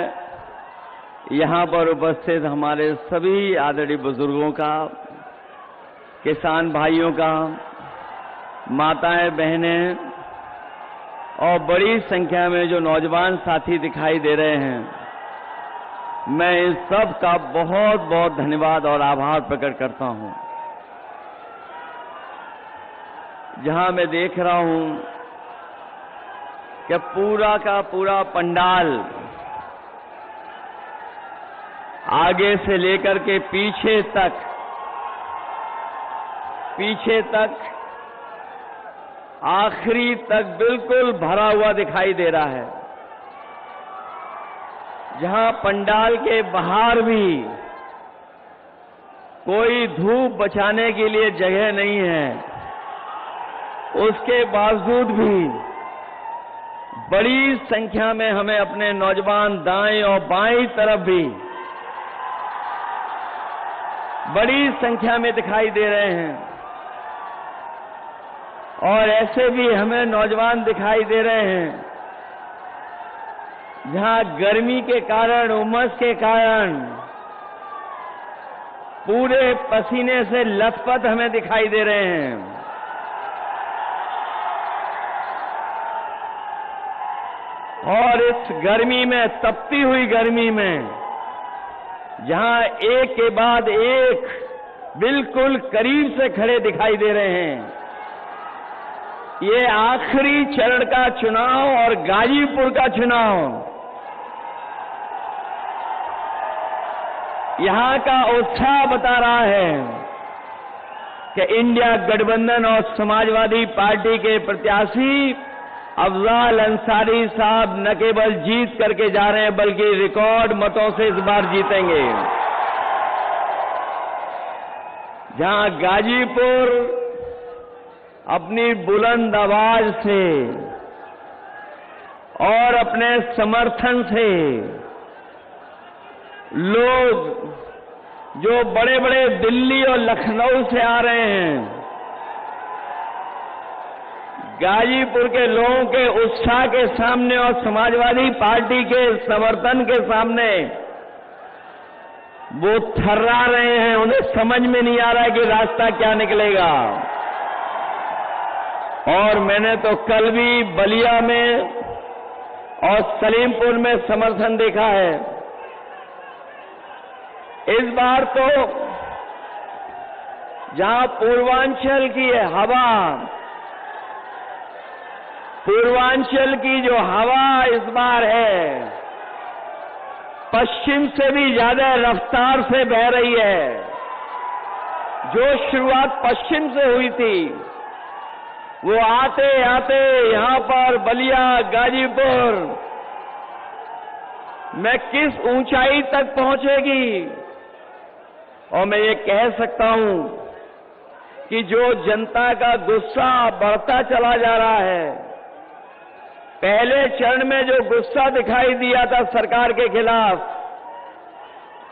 यहाँ पर उपस्थित हमारे सभी आदरणीय बुजुर्गों का, किसान भाइयों का, माताएं बहनें और बड़ी संख्या में जो नौजवान साथी दिखाई दे रहे हैं, मैं इन सब का बहुत बहुत धन्यवाद और आभार प्रकट करता हूं। जहां मैं देख रहा हूं कि पूरा का पूरा पंडाल आगे से लेकर के पीछे तक आखिरी तक बिल्कुल भरा हुआ दिखाई दे रहा है। जहां पंडाल के बाहर भी कोई धूप बचाने के लिए जगह नहीं है, उसके बावजूद भी बड़ी संख्या में हमें अपने नौजवान दाएं और बाएं तरफ भी बड़ी संख्या में दिखाई दे रहे हैं। और ऐसे भी हमें नौजवान दिखाई दे रहे हैं जहां गर्मी के कारण, उमस के कारण पूरे पसीने से लथपथ हमें दिखाई दे रहे हैं। और इस गर्मी में, तपती हुई गर्मी में, जहां एक के बाद एक बिल्कुल करीब से खड़े दिखाई दे रहे हैं, ये आखिरी चरण का चुनाव और गाजीपुर का चुनाव, यहां का उत्साह बता रहा है कि इंडिया गठबंधन और समाजवादी पार्टी के प्रत्याशी अफजाल अंसारी साहब न केवल जीत करके जा रहे हैं बल्कि रिकॉर्ड मतों से इस बार जीतेंगे। जहां गाजीपुर अपनी बुलंद आवाज से और अपने समर्थन से लोग जो बड़े बड़े दिल्ली और लखनऊ से आ रहे हैं, गाजीपुर के लोगों के उत्साह के सामने और समाजवादी पार्टी के समर्थन के सामने वो थर्रा रहे हैं। उन्हें समझ में नहीं आ रहा है कि रास्ता क्या निकलेगा। और मैंने तो कल भी बलिया में और सलीमपुर में समर्थन देखा है। इस बार तो जहां पूर्वांचल की हवा, पूर्वांचल की जो हवा इस बार है, पश्चिम से भी ज्यादा रफ्तार से बह रही है। जो शुरुआत पश्चिम से हुई थी, वो आते आते यहां पर बलिया, गाजीपुर में किस ऊंचाई तक पहुंचेगी। और मैं ये कह सकता हूं कि जो जनता का गुस्सा बढ़ता चला जा रहा है, पहले चरण में जो गुस्सा दिखाई दिया था सरकार के खिलाफ,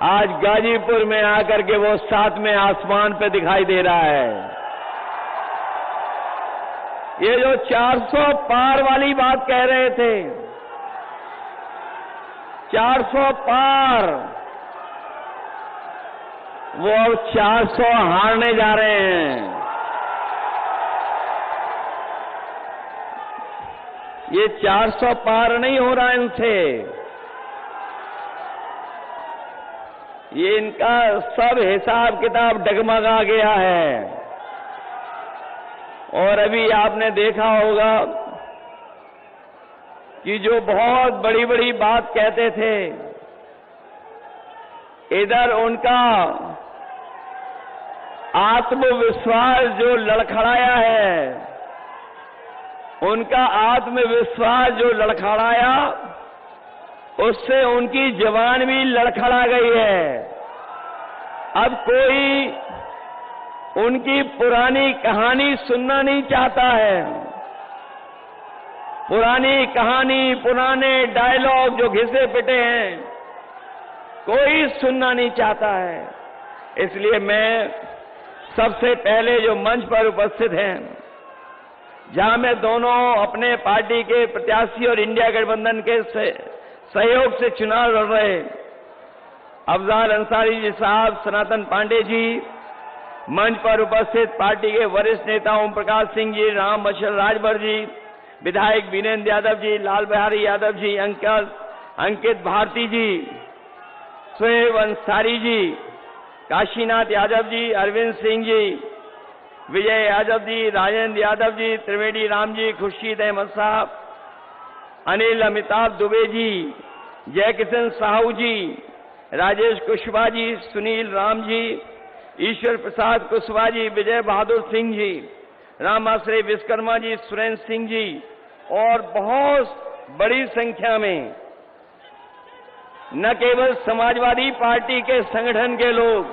आज गाजीपुर में आकर के वो सातवें आसमान पे दिखाई दे रहा है। ये जो 400 पार वाली बात कह रहे थे, 400 पार, वो अब 400 हारने जा रहे हैं। ये 400 पार नहीं हो रहा इनसे। ये इनका सब हिसाब किताब डगमगा गया है। और अभी आपने देखा होगा कि जो बहुत बड़ी बड़ी बात कहते थे, इधर उनका आत्मविश्वास जो लड़खड़ाया है, उनका आत्मविश्वास जो लड़खड़ाया, उससे उनकी जवान भी लड़खड़ा गई है। अब कोई उनकी पुरानी कहानी सुनना नहीं चाहता है। पुरानी कहानी, पुराने डायलॉग जो घिसे पिटे हैं, कोई सुनना नहीं चाहता है। इसलिए मैं सबसे पहले जो मंच पर उपस्थित हैं, जहां मैं दोनों अपने पार्टी के प्रत्याशी और इंडिया गठबंधन के सहयोग से चुनाव लड़ रहे अफजाल अंसारी जी साहब, सनातन पांडे जी, मंच पर उपस्थित पार्टी के वरिष्ठ नेता ओम प्रकाश सिंह जी, राम मशल राजभर जी, विधायक वीरेंद्र यादव जी, लाल बिहारी यादव जी, अंकित भारती जी, शोएब अंसारी जी, काशीनाथ यादव जी, अरविंद सिंह जी, विजय यादव जी, राजेंद्र यादव जी, त्रिवेदी राम जी, खुर्शीद अहमद साहब, अनिल अमिताभ दुबे जी, जय किशन साहू जी, राजेश कुशवाहा जी, सुनील राम जी, ईश्वर प्रसाद कुशवाहा जी, विजय बहादुर सिंह जी, रामाश्रय विश्वकर्मा जी, सुरेंद्र सिंह जी और बहुत बड़ी संख्या में न केवल समाजवादी पार्टी के संगठन के लोग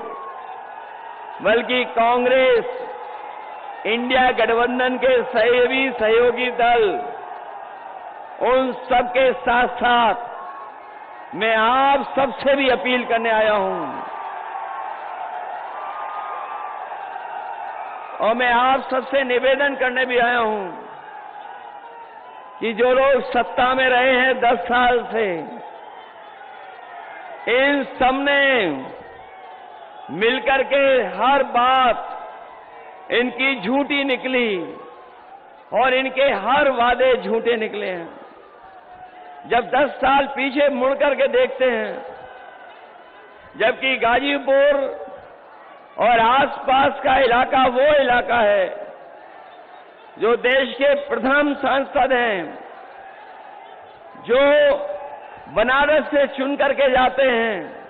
बल्कि कांग्रेस, इंडिया गठबंधन के सहयोगी दल, उन सबके साथ साथ मैं आप सबसे भी अपील करने आया हूं और मैं आप सबसे निवेदन करने भी आया हूं कि जो लोग सत्ता में रहे हैं 10 साल से, इन सबने मिलकर के हर बात इनकी झूठी निकली और इनके हर वादे झूठे निकले हैं। जब 10 साल पीछे मुड़ करके देखते हैं, जबकि गाजीपुर और आसपास का इलाका वो इलाका है जो देश के प्रथम सांसद हैं, जो बनारस से चुन करके जाते हैं,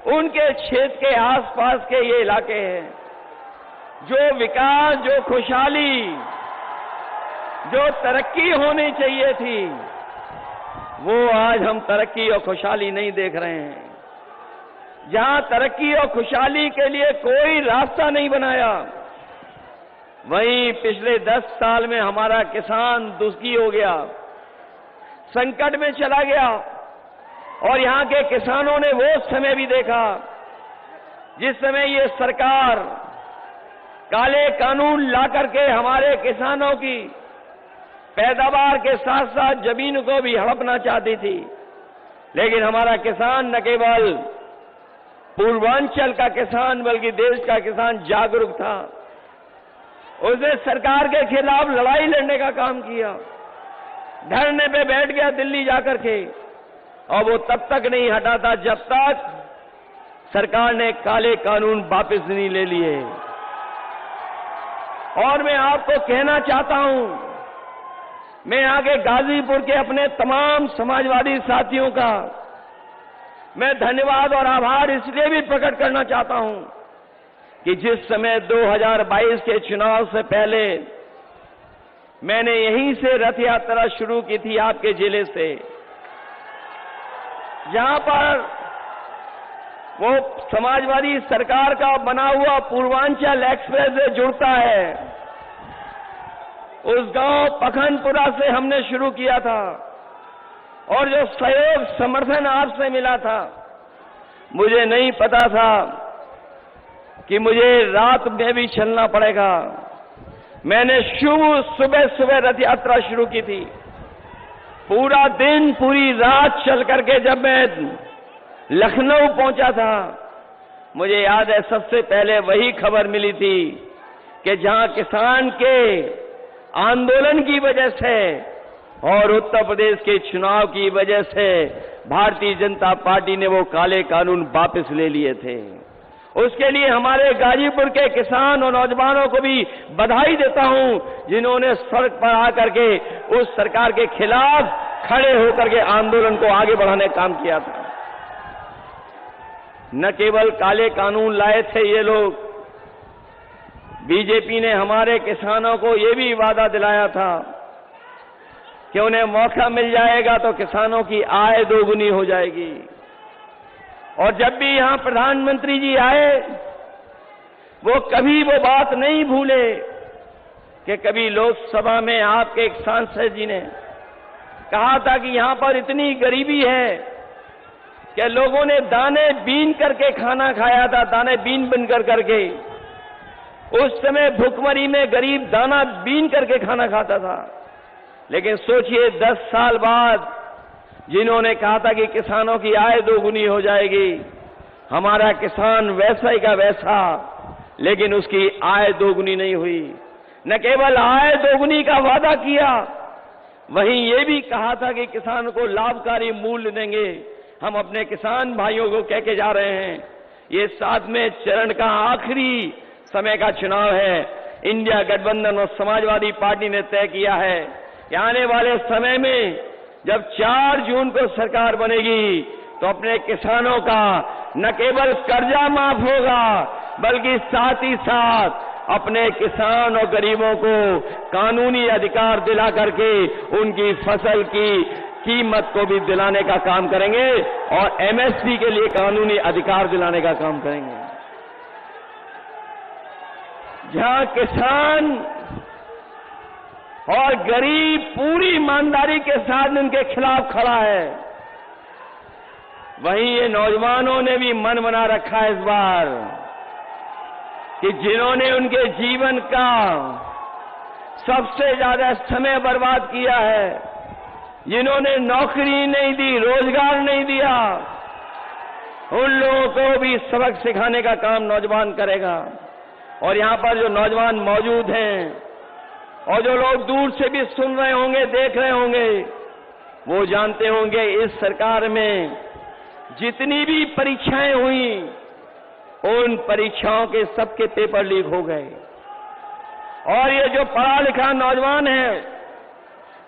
उनके क्षेत्र के आसपास के ये इलाके हैं। जो विकास, जो खुशहाली, जो तरक्की होनी चाहिए थी, वो आज हम तरक्की और खुशहाली नहीं देख रहे हैं। जहां तरक्की और खुशहाली के लिए कोई रास्ता नहीं बनाया, वहीं पिछले 10 साल में हमारा किसान दुखी हो गया, संकट में चला गया। और यहां के किसानों ने वो समय भी देखा जिस समय ये सरकार काले कानून ला करके हमारे किसानों की पैदावार के साथ साथ जमीन को भी हड़पना चाहती थी। लेकिन हमारा किसान न केवल पूर्वांचल का किसान बल्कि देश का किसान जागरूक था। उसने सरकार के खिलाफ लड़ाई लड़ने का काम किया, धरने पे बैठ गया दिल्ली जाकर के, और वो तब तक नहीं हटा था जब तक सरकार ने काले कानून वापस नहीं ले लिए। और मैं आपको कहना चाहता हूं, मैं आगे गाजीपुर के अपने तमाम समाजवादी साथियों का मैं धन्यवाद और आभार इसलिए भी प्रकट करना चाहता हूं कि जिस समय 2022 के चुनाव से पहले मैंने यहीं से रथ यात्रा शुरू की थी, आपके जिले से, जहां पर वो समाजवादी सरकार का बना हुआ पूर्वांचल एक्सप्रेस वे जुड़ता है, उस गांव पखनपुरा से हमने शुरू किया था। और जो सहयोग समर्थन आपसे मिला था, मुझे नहीं पता था कि मुझे रात में भी चलना पड़ेगा। मैंने सुबह सुबह रथ यात्रा शुरू की थी, पूरा दिन पूरी रात चल करके जब मैं लखनऊ पहुंचा था, मुझे याद है सबसे पहले वही खबर मिली थी कि जहां किसान के आंदोलन की वजह से और उत्तर प्रदेश के चुनाव की वजह से भारतीय जनता पार्टी ने वो काले कानून वापस ले लिए थे। उसके लिए हमारे गाजीपुर के किसान और नौजवानों को भी बधाई देता हूं, जिन्होंने सड़क पर आकर के उस सरकार के खिलाफ खड़े होकर के आंदोलन को आगे बढ़ाने का काम किया था। न केवल काले कानून लाए थे ये लोग, बीजेपी ने हमारे किसानों को ये भी वादा दिलाया था कि उन्हें मौका मिल जाएगा तो किसानों की आय दोगुनी हो जाएगी। और जब भी यहां प्रधानमंत्री जी आए, वो कभी वो बात नहीं भूले कि कभी लोकसभा में आपके एक सांसद जी ने कहा था कि यहां पर इतनी गरीबी है कि लोगों ने दाने बीन करके खाना खाया था, दाने बीन बन करके। उस समय भुखमरी में गरीब दाना बीन करके खाना खाता था। लेकिन सोचिए 10 साल बाद जिन्होंने कहा था कि किसानों की आय दोगुनी हो जाएगी, हमारा किसान वैसा ही का वैसा, लेकिन उसकी आय दोगुनी नहीं हुई। न केवल आय दोगुनी का वादा किया, वहीं ये भी कहा था कि किसान को लाभकारी मूल्य देंगे। हम अपने किसान भाइयों को कह के जा रहे हैं, ये 7वें चरण का आखिरी समय का चुनाव है। इंडिया गठबंधन और समाजवादी पार्टी ने तय किया है कि आने वाले समय में जब 4 जून को सरकार बनेगी तो अपने किसानों का न केवल कर्जा माफ होगा, बल्कि साथ ही साथ अपने किसान और गरीबों को कानूनी अधिकार दिला करके उनकी फसल की कीमत को भी दिलाने का काम करेंगे और एमएसपी के लिए कानूनी अधिकार दिलाने का काम करेंगे। जहां किसान और गरीब पूरी ईमानदारी के साथ उनके खिलाफ खड़ा है, वहीं ये नौजवानों ने भी मन बना रखा है इस बार कि जिन्होंने उनके जीवन का सबसे ज्यादा समय बर्बाद किया है, जिन्होंने नौकरी नहीं दी, रोजगार नहीं दिया, उन लोगों को भी सबक सिखाने का काम नौजवान करेगा। और यहां पर जो नौजवान मौजूद हैं और जो लोग दूर से भी सुन रहे होंगे, देख रहे होंगे, वो जानते होंगे इस सरकार में जितनी भी परीक्षाएं हुई, उन परीक्षाओं के सबके पेपर लीक हो गए। और ये जो पढ़ा लिखा नौजवान है,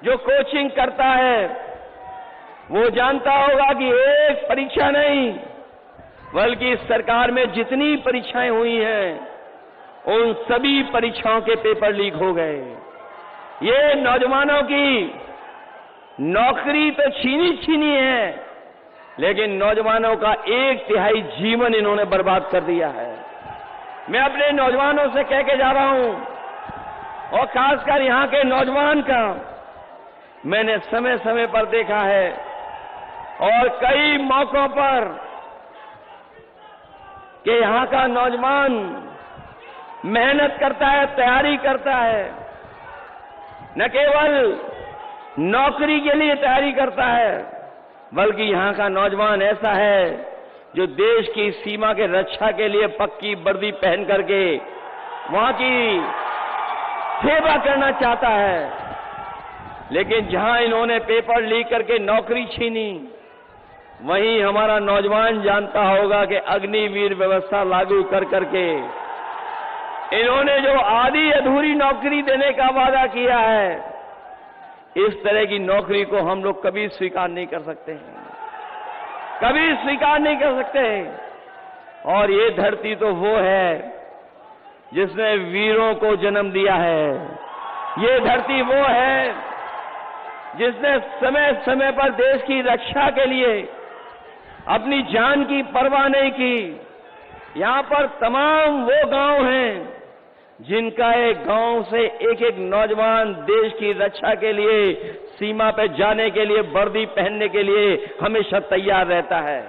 जो कोचिंग करता है, वो जानता होगा कि एक परीक्षा नहीं, बल्कि इस सरकार में जितनी परीक्षाएं हुई हैं, उन सभी परीक्षाओं के पेपर लीक हो गए। ये नौजवानों की नौकरी तो छीनी है, लेकिन नौजवानों का 1/3 जीवन इन्होंने बर्बाद कर दिया है। मैं अपने नौजवानों से कह के जा रहा हूं, और खासकर यहां के नौजवान का मैंने समय समय पर देखा है और कई मौकों पर कि यहां का नौजवान मेहनत करता है, तैयारी करता है, न केवल नौकरी के लिए तैयारी करता है, बल्कि यहां का नौजवान ऐसा है जो देश की सीमा के रक्षा के लिए पक्की वर्दी पहन करके वहां की सेवा करना चाहता है। लेकिन जहां इन्होंने पेपर लीक करके नौकरी छीनी, वहीं हमारा नौजवान जानता होगा कि अग्निवीर व्यवस्था लागू कर करके इन्होंने जो आधी अधूरी नौकरी देने का वादा किया है, इस तरह की नौकरी को हम लोग कभी स्वीकार नहीं कर सकते हैं, कभी स्वीकार नहीं कर सकते। और ये धरती तो वो है जिसने वीरों को जन्म दिया है, ये धरती वो है जिसने समय समय पर देश की रक्षा के लिए अपनी जान की परवाह नहीं की। यहां पर तमाम वो गांव हैं जिनका एक गांव से एक एक नौजवान देश की रक्षा के लिए, सीमा पे जाने के लिए, वर्दी पहनने के लिए हमेशा तैयार रहता है।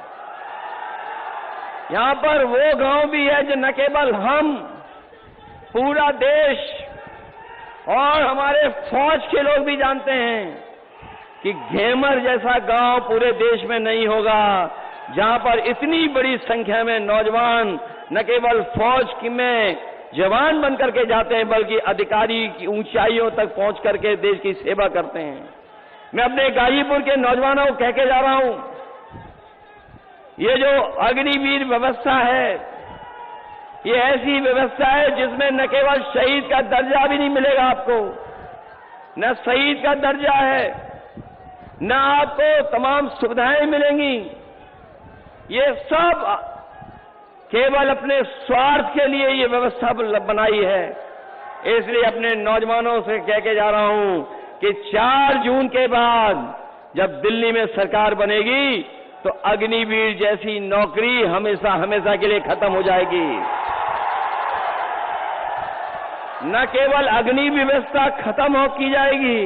यहां पर वो गांव भी है जो न केवल हम, पूरा देश और हमारे फौज के लोग भी जानते हैं कि घेमर जैसा गांव पूरे देश में नहीं होगा जहां पर इतनी बड़ी संख्या में नौजवान न केवल फौज में जवान बन करके जाते हैं, बल्कि अधिकारी की ऊंचाइयों तक पहुंच करके देश की सेवा करते हैं। मैं अपने गाजीपुर के नौजवानों को कह के जा रहा हूं, ये जो अग्निवीर व्यवस्था है, ये ऐसी व्यवस्था है जिसमें न केवल शहीद का दर्जा भी नहीं मिलेगा आपको, न शहीद का दर्जा है, न आपको तमाम सुविधाएं मिलेंगी। ये सब केवल अपने स्वार्थ के लिए ये व्यवस्था बनाई है। इसलिए अपने नौजवानों से कह के जा रहा हूं कि 4 जून के बाद जब दिल्ली में सरकार बनेगी तो अग्निवीर जैसी नौकरी हमेशा हमेशा के लिए खत्म हो जाएगी। न केवल अग्नि व्यवस्था खत्म हो की जाएगी,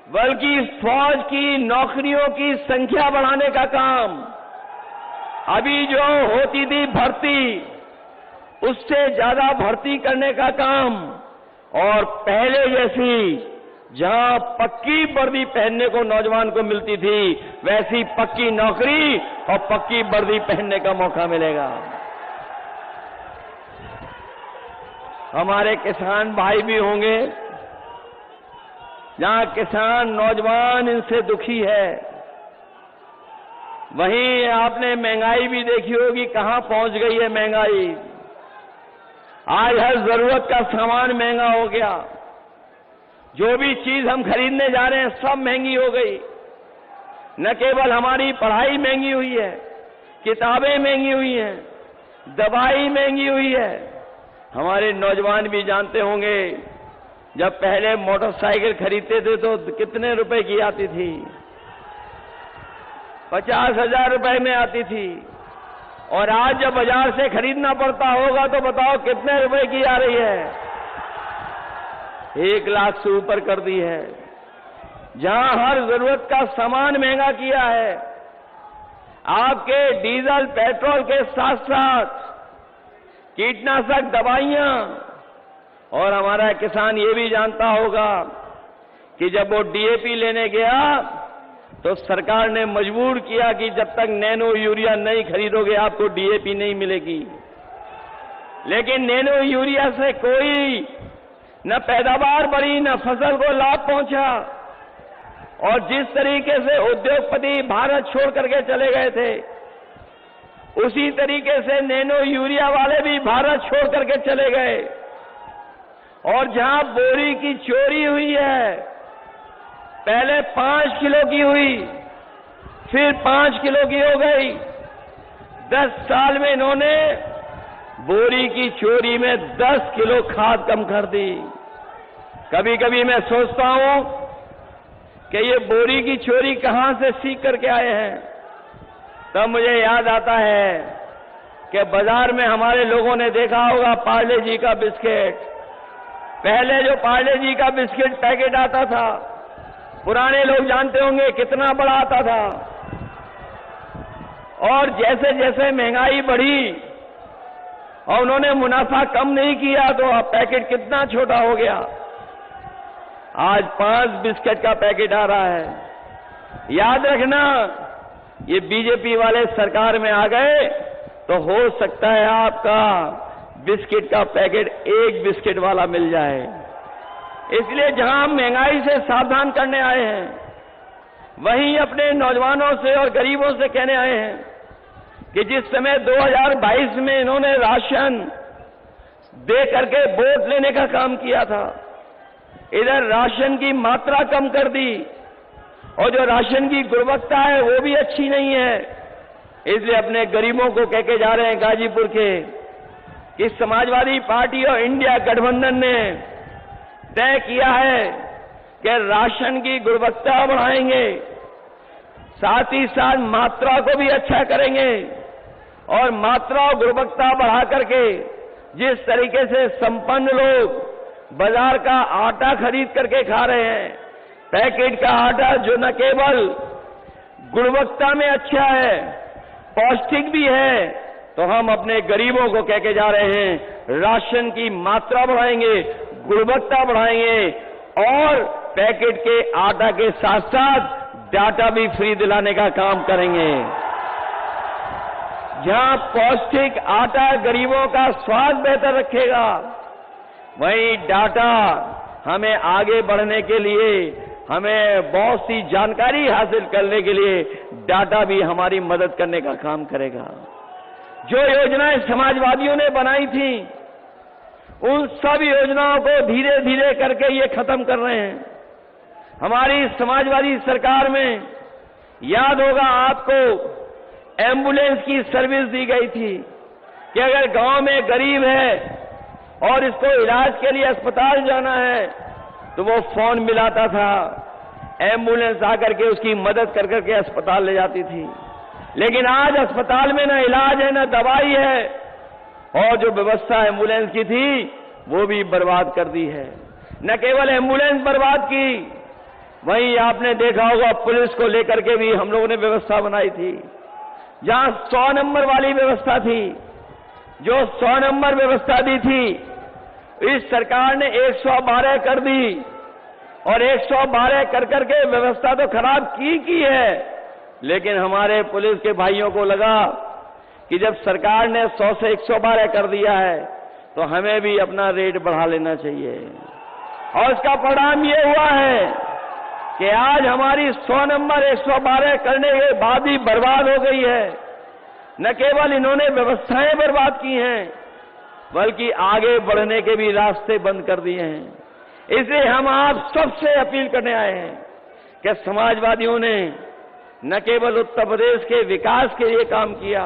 बल्कि फौज की नौकरियों की संख्या बढ़ाने का काम, अभी जो होती थी भर्ती, उससे ज्यादा भर्ती करने का काम, और पहले जैसी जहां पक्की वर्दी पहनने को नौजवान को मिलती थी, वैसी पक्की नौकरी और पक्की वर्दी पहनने का मौका मिलेगा। हमारे किसान भाई भी होंगे, जहां किसान नौजवान इनसे दुखी है, वहीं आपने महंगाई भी देखी होगी कहां पहुंच गई है महंगाई। आज हर जरूरत का सामान महंगा हो गया, जो भी चीज हम खरीदने जा रहे हैं सब महंगी हो गई। न केवल हमारी पढ़ाई महंगी हुई है, किताबें महंगी हुई हैं, दवाई महंगी हुई है। हमारे नौजवान भी जानते होंगे, जब पहले मोटरसाइकिल खरीदते थे तो कितने रुपए की आती थी? 50,000 रुपए में आती थी, और आज जब बाजार से खरीदना पड़ता होगा तो बताओ कितने रुपए की आ रही है? 1 लाख से ऊपर कर दी है। जहां हर जरूरत का सामान महंगा किया है, आपके डीजल पेट्रोल के साथ साथ कीटनाशक दवाइयां, और हमारा किसान ये भी जानता होगा कि जब वो डीएपी लेने गया तो सरकार ने मजबूर किया कि जब तक नैनो यूरिया नहीं खरीदोगे आपको डीएपी नहीं मिलेगी। लेकिन नैनो यूरिया से कोई न पैदावार बढ़ी, न फसल को लाभ पहुंचा, और जिस तरीके से उद्योगपति भारत छोड़ करके चले गए थे, उसी तरीके से नैनो यूरिया वाले भी भारत छोड़ करके चले गए। और जहां बोरी की चोरी हुई है, पहले 5 किलो की हुई, फिर 5 किलो की हो गई। 10 साल में इन्होंने बोरी की चोरी में 10 किलो खाद कम कर दी। कभी कभी मैं सोचता हूं कि ये बोरी की चोरी कहां से सीख करके आए हैं। तब मुझे याद आता है कि बाजार में हमारे लोगों ने देखा होगा पार्ले जी का बिस्किट। पहले जो पार्ले जी का बिस्किट पैकेट आता था, पुराने लोग जानते होंगे कितना बड़ा आता था, और जैसे जैसे महंगाई बढ़ी और उन्होंने मुनाफा कम नहीं किया तो अब पैकेट कितना छोटा हो गया। आज 5 बिस्किट का पैकेट आ रहा है। याद रखना, ये बीजेपी वाले सरकार में आ गए तो हो सकता है आपका बिस्किट का पैकेट 1 बिस्किट वाला मिल जाए। इसलिए जहां हम महंगाई से सावधान करने आए हैं, वहीं अपने नौजवानों से और गरीबों से कहने आए हैं कि जिस समय 2022 में इन्होंने राशन दे करके वोट लेने का काम किया था, इधर राशन की मात्रा कम कर दी और जो राशन की गुणवत्ता है वो भी अच्छी नहीं है। इसलिए अपने गरीबों को कह के जा रहे हैं गाजीपुर के कि समाजवादी पार्टी और इंडिया गठबंधन ने तय किया है कि राशन की गुणवत्ता बढ़ाएंगे, साथ ही साथ मात्रा को भी अच्छा करेंगे, और मात्रा और गुणवत्ता बढ़ा करके जिस तरीके से संपन्न लोग बाजार का आटा खरीद करके खा रहे हैं, पैकेट का आटा जो न केवल गुणवत्ता में अच्छा है, पौष्टिक भी है, तो हम अपने गरीबों को कह के जा रहे हैं राशन की मात्रा बढ़ाएंगे, गुणवत्ता बढ़ाएंगे, और पैकेट के आटा के साथ साथ डाटा भी फ्री दिलाने का काम करेंगे। जहां पौष्टिक आटा गरीबों का स्वाद बेहतर रखेगा, वहीं डाटा हमें आगे बढ़ने के लिए, हमें बहुत सी जानकारी हासिल करने के लिए डाटा भी हमारी मदद करने का काम करेगा। जो योजनाएं समाजवादियों ने बनाई थी, उन सब योजनाओं को धीरे धीरे करके ये खत्म कर रहे हैं। हमारी समाजवादी सरकार में याद होगा आपको, एम्बुलेंस की सर्विस दी गई थी कि अगर गांव में गरीब है और इसको इलाज के लिए अस्पताल जाना है तो वो फोन मिलाता था, एम्बुलेंस आकर के उसकी मदद कर करके अस्पताल ले जाती थी। लेकिन आज अस्पताल में न इलाज है, न दवाई है, और जो व्यवस्था एम्बुलेंस की थी वो भी बर्बाद कर दी है। न केवल एम्बुलेंस बर्बाद की, वहीं आपने देखा होगा पुलिस को लेकर के भी हम लोगों ने व्यवस्था बनाई थी। जहां 100 नंबर वाली व्यवस्था थी, जो 100 नंबर व्यवस्था दी थी, इस सरकार ने 112 कर दी, और 112 कर करके व्यवस्था तो खराब की है। लेकिन हमारे पुलिस के भाइयों को लगा कि जब सरकार ने 100 से 112 कर दिया है तो हमें भी अपना रेट बढ़ा लेना चाहिए, और इसका परिणाम ये हुआ है कि आज हमारी 100 नंबर 112 करने के बाद भी बर्बाद हो गई है। न केवल इन्होंने व्यवस्थाएं बर्बाद की हैं, बल्कि आगे बढ़ने के भी रास्ते बंद कर दिए हैं। इसलिए हम आप सबसे अपील करने आए हैं कि समाजवादियों ने न केवल उत्तर प्रदेश के विकास के लिए काम किया,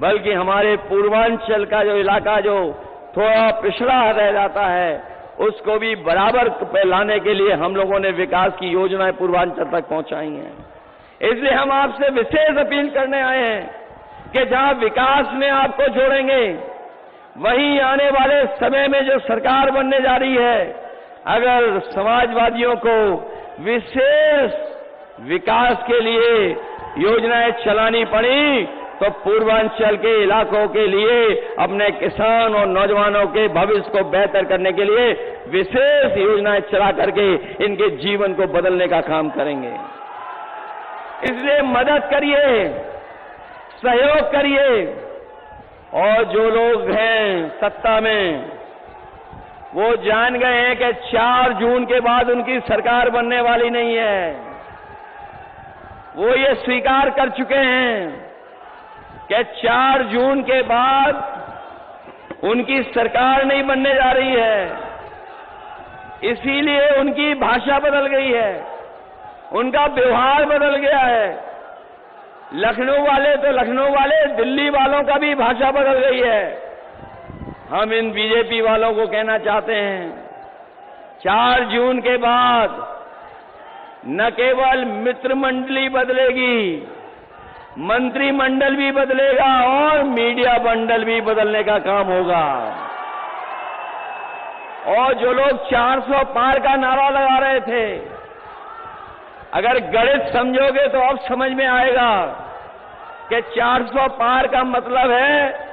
बल्कि हमारे पूर्वांचल का जो इलाका जो थोड़ा पिछड़ा रह जाता है, उसको भी बराबर पे लाने के लिए हम लोगों ने विकास की योजनाएं पूर्वांचल तक पहुंचाई हैं। इसलिए हम आपसे विशेष अपील करने आए हैं कि जहां विकास में आपको जोड़ेंगे, वहीं आने वाले समय में जो सरकार बनने जा रही है, अगर समाजवादियों को विशेष विकास के लिए योजनाएं चलानी पड़ी तो पूर्वांचल के इलाकों के लिए अपने किसान और नौजवानों के भविष्य को बेहतर करने के लिए विशेष योजनाएं चला करके इनके जीवन को बदलने का काम करेंगे। इसलिए मदद करिए, सहयोग करिए। और जो लोग हैं सत्ता में वो जान गए हैं कि 4 जून के बाद उनकी सरकार बनने वाली नहीं है। वो ये स्वीकार कर चुके हैं कि 4 जून के बाद उनकी सरकार नहीं बनने जा रही है। इसीलिए उनकी भाषा बदल गई है, उनका व्यवहार बदल गया है। लखनऊ वाले तो लखनऊ वाले, दिल्ली वालों का भी भाषा बदल गई है। हम इन बीजेपी वालों को कहना चाहते हैं 4 जून के बाद न केवल मित्र मंडली बदलेगी, मंत्रिमंडल भी बदलेगा और मीडिया मंडल भी बदलने का काम होगा। और जो लोग 400 पार का नारा लगा रहे थे, अगर गणित समझोगे तो अब समझ में आएगा कि 400 पार का मतलब है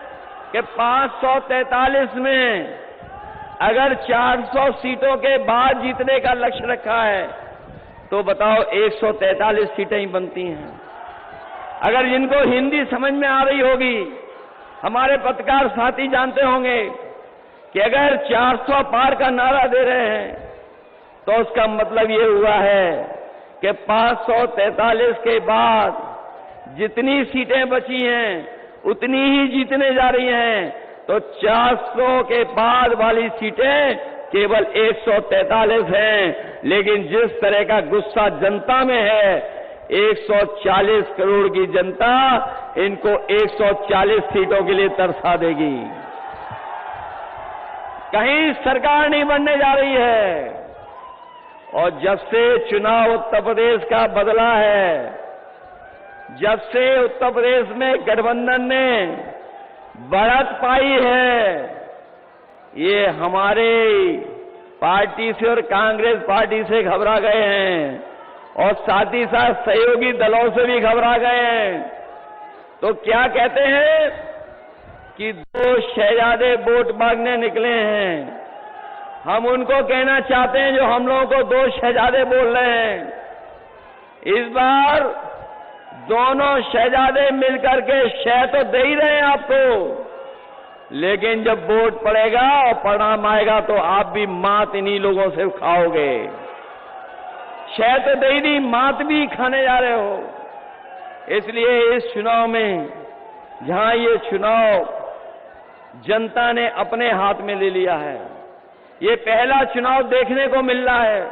कि 543 में अगर 400 सीटों के बाद जीतने का लक्ष्य रखा है तो बताओ 143 सीटें ही बनती हैं। अगर जिनको हिंदी समझ में आ रही होगी, हमारे पत्रकार साथी जानते होंगे कि अगर 400 पार का नारा दे रहे हैं तो उसका मतलब ये हुआ है कि 543 के बाद जितनी सीटें बची हैं उतनी ही जीतने जा रही हैं। तो 400 के बाद वाली सीटें केवल 143 हैं। लेकिन जिस तरह का गुस्सा जनता में है, 140 करोड़ की जनता इनको 140 सीटों के लिए तरसा देगी। कहीं सरकार नहीं बनने जा रही है। और जब से चुनाव उत्तर प्रदेश का बदला है, जब से उत्तर प्रदेश में गठबंधन ने बढ़त पाई है, ये हमारे पार्टी से और कांग्रेस पार्टी से घबरा गए हैं और साथ ही साथ सहयोगी दलों से भी घबरा गए हैं। तो क्या कहते हैं कि 2 शहजादे वोट मांगने निकले हैं। हम उनको कहना चाहते हैं जो हम लोगों को 2 शहजादे बोल रहे हैं, इस बार दोनों शहजादे मिलकर के शह तो दे ही रहे हैं आपको, लेकिन जब वोट पड़ेगा और परिणाम आएगा तो आप भी मात इन्हीं लोगों से खाओगे। शह तो दे ही नहीं, मात भी खाने जा रहे हो। इसलिए इस चुनाव में, जहां ये चुनाव जनता ने अपने हाथ में ले लिया है, ये पहला चुनाव देखने को मिल रहा है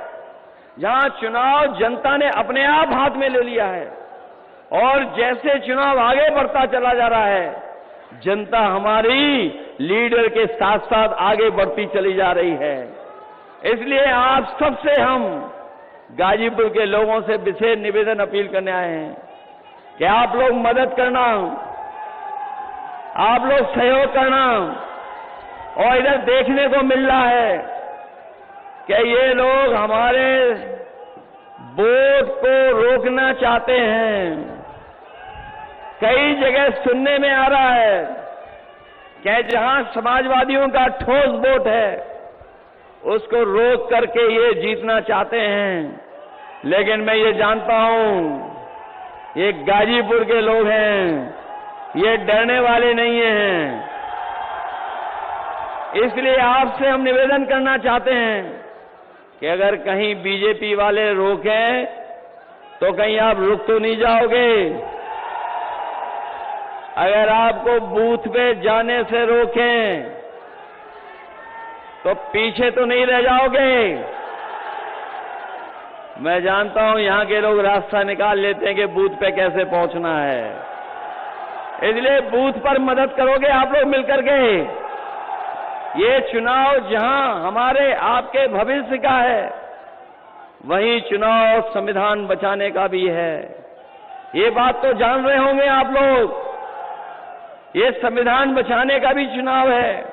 जहां चुनाव जनता ने अपने आप हाथ में ले लिया है। और जैसे चुनाव आगे बढ़ता चला जा रहा है, जनता हमारी लीडर के साथ साथ आगे बढ़ती चली जा रही है। इसलिए आप सबसे हम गाजीपुर के लोगों से विशेष निवेदन अपील करने आए हैं कि आप लोग मदद करना, आप लोग सहयोग करना। और इधर देखने को मिल रहा है कि ये लोग हमारे वोट को रोकना चाहते हैं। कई जगह सुनने में आ रहा है कि जहां समाजवादियों का ठोस वोट है उसको रोक करके ये जीतना चाहते हैं। लेकिन मैं ये जानता हूं ये गाजीपुर के लोग हैं, ये डरने वाले नहीं हैं। इसलिए आपसे हम निवेदन करना चाहते हैं कि अगर कहीं बीजेपी वाले रोकें तो कहीं आप रुक तो नहीं जाओगे। अगर आपको बूथ पे जाने से रोकें तो पीछे तो नहीं रह जाओगे। मैं जानता हूं यहां के लोग रास्ता निकाल लेते हैं कि बूथ पे कैसे पहुंचना है, इसलिए बूथ पर मदद करोगे आप लोग मिलकर के। ये चुनाव जहां हमारे आपके भविष्य का है, वहीं चुनाव संविधान बचाने का भी है। ये बात तो जान रहे होंगे आप लोग। ये संविधान बचाने का भी चुनाव है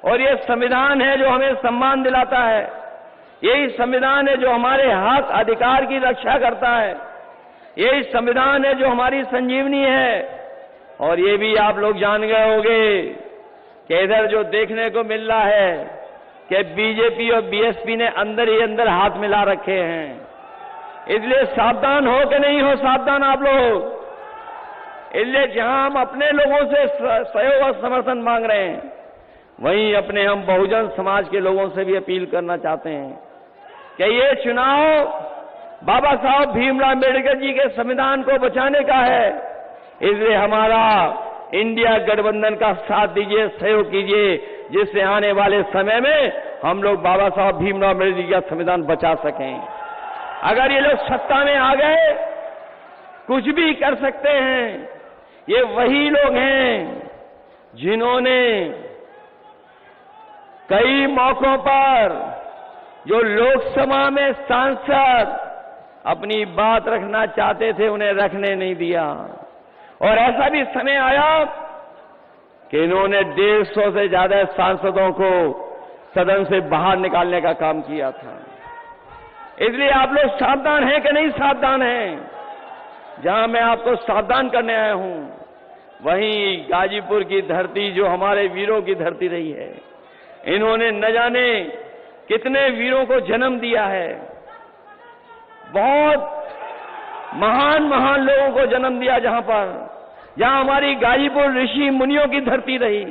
और ये संविधान है जो हमें सम्मान दिलाता है। यही संविधान है जो हमारे हक अधिकार की रक्षा करता है। यही संविधान है जो हमारी संजीवनी है। और ये भी आप लोग जान गए होंगे कि इधर जो देखने को मिल रहा है कि बीजेपी और बीएसपी ने अंदर ही अंदर हाथ मिला रखे हैं। इसलिए सावधान हो कि नहीं हो सावधान आप लोग। इसलिए जहां हम अपने लोगों से सहयोग और समर्थन मांग रहे हैं, वहीं अपने हम बहुजन समाज के लोगों से भी अपील करना चाहते हैं कि ये चुनाव बाबा साहब भीमराव अम्बेडकर जी के संविधान को बचाने का है। इसलिए हमारा इंडिया गठबंधन का साथ दीजिए, सहयोग कीजिए, जिससे आने वाले समय में हम लोग बाबा साहब भीमराव अम्बेडकर जी का संविधान बचा सकें। अगर ये लोग सत्ता में आ गए, कुछ भी कर सकते हैं। ये वही लोग हैं जिन्होंने कई मौकों पर जो लोकसभा में सांसद अपनी बात रखना चाहते थे, उन्हें रखने नहीं दिया। और ऐसा भी समय आया कि इन्होंने 150 से ज्यादा सांसदों को सदन से बाहर निकालने का काम किया था। इसलिए आप लोग सावधान हैं कि नहीं सावधान हैं? जहां मैं आपको सावधान करने आया हूं, वहीं गाजीपुर की धरती जो हमारे वीरों की धरती रही है, इन्होंने न जाने कितने वीरों को जन्म दिया है। बहुत महान महान लोगों को जन्म दिया, जहां हमारी गाजीपुर ऋषि मुनियों की धरती रही,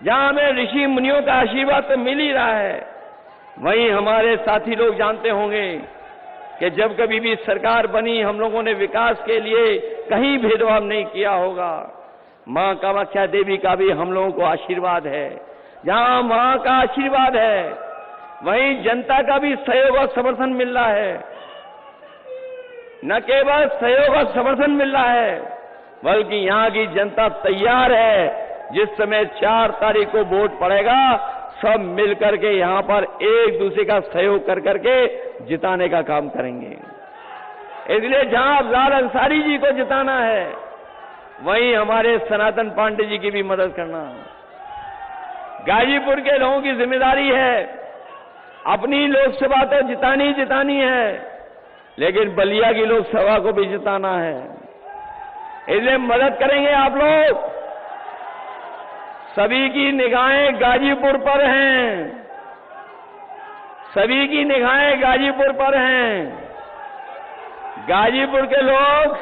जहां हमें ऋषि मुनियों का आशीर्वाद तो मिल ही रहा है। वहीं हमारे साथी लोग जानते होंगे कि जब कभी भी सरकार बनी, हम लोगों ने विकास के लिए कहीं भेदभाव नहीं किया होगा। मां कामाख्या देवी का भी हम लोगों को आशीर्वाद है। जहां मां का आशीर्वाद है, वहीं जनता का भी सहयोग और समर्थन मिल रहा है। न केवल सहयोग और समर्थन मिल रहा है, बल्कि यहां की जनता तैयार है। जिस समय 4 तारीख को वोट पड़ेगा, सब मिलकर के यहां पर एक दूसरे का सहयोग कर करके जिताने का काम करेंगे। इसलिए जहां अफजाल अंसारी जी को जिताना है, वहीं हमारे सनातन पांडे जी की भी मदद करना। गाजीपुर के लोगों की जिम्मेदारी है, अपनी लोकसभा तो जितानी है, लेकिन बलिया की लोकसभा को भी जिताना है। इसलिए मदद करेंगे आप लोग। सभी की निगाहें गाजीपुर पर हैं, सभी की निगाहें गाजीपुर पर हैं। गाजीपुर के लोग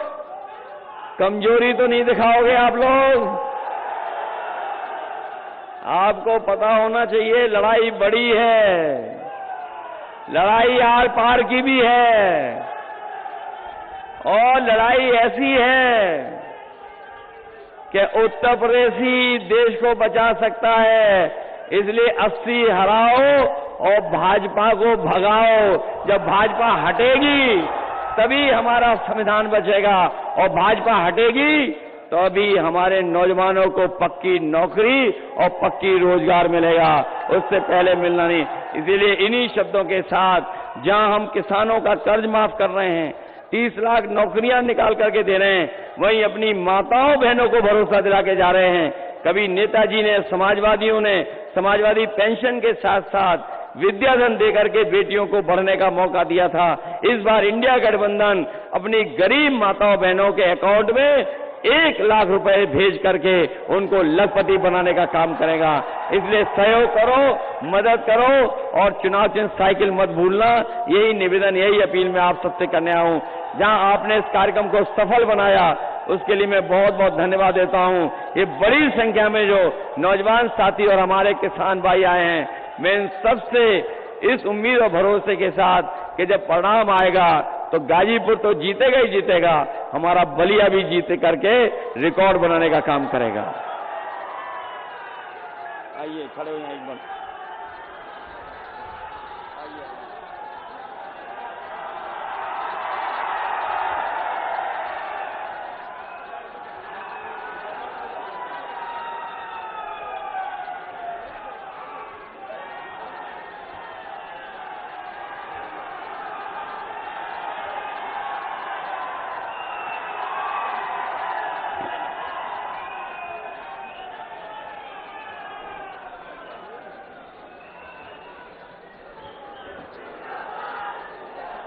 कमजोरी तो नहीं दिखाओगे आप लोग। आपको पता होना चाहिए, लड़ाई बड़ी है, लड़ाई आर पार की भी है, और लड़ाई ऐसी है कि उत्तर प्रदेश ही देश को बचा सकता है। इसलिए 80 हराओ और भाजपा को भगाओ। जब भाजपा हटेगी तभी हमारा संविधान बचेगा, और भाजपा हटेगी तो अभी हमारे नौजवानों को पक्की नौकरी और पक्की रोजगार मिलेगा, उससे पहले मिलना नहीं। इसीलिए इन्हीं शब्दों के साथ, जहां हम किसानों का कर्ज माफ कर रहे हैं, 30 लाख नौकरियां निकाल करके दे रहे हैं, वहीं अपनी माताओं बहनों को भरोसा दिला के जा रहे हैं। कभी नेताजी ने, समाजवादियों ने समाजवादी पेंशन के साथ साथ विद्याधन देकर के बेटियों को बढ़ने का मौका दिया था। इस बार इंडिया गठबंधन अपनी गरीब माताओं बहनों के अकाउंट में 1 लाख रुपए भेज करके उनको लखपति बनाने का काम करेगा। इसलिए सहयोग करो, मदद करो, और चुनाव चिन्ह साइकिल मत भूलना। यही निवेदन, यही अपील मैं आप सबसे करने आया हूं। जहां आपने इस कार्यक्रम को सफल बनाया, उसके लिए मैं बहुत बहुत धन्यवाद देता हूं। ये बड़ी संख्या में जो नौजवान साथी और हमारे किसान भाई आए हैं, मैं इन सबसे इस उम्मीद और भरोसे के साथ कि जब परिणाम आएगा तो गाजीपुर तो जीतेगा ही जीतेगा, हमारा बलिया भी जीते करके रिकॉर्ड बनाने का काम करेगा। आइए खड़े हो जाइए एक बार।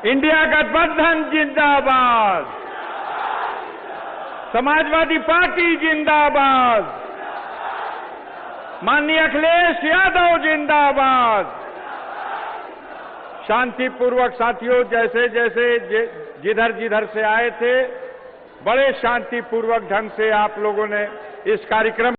इंडिया गठबंधन जिंदाबाद, समाजवादी पार्टी जिंदाबाद, माननीय अखिलेश यादव जिंदाबाद। शांतिपूर्वक साथियों, जैसे जैसे जिधर जिधर से आए थे, बड़े शांतिपूर्वक ढंग से आप लोगों ने इस कार्यक्रम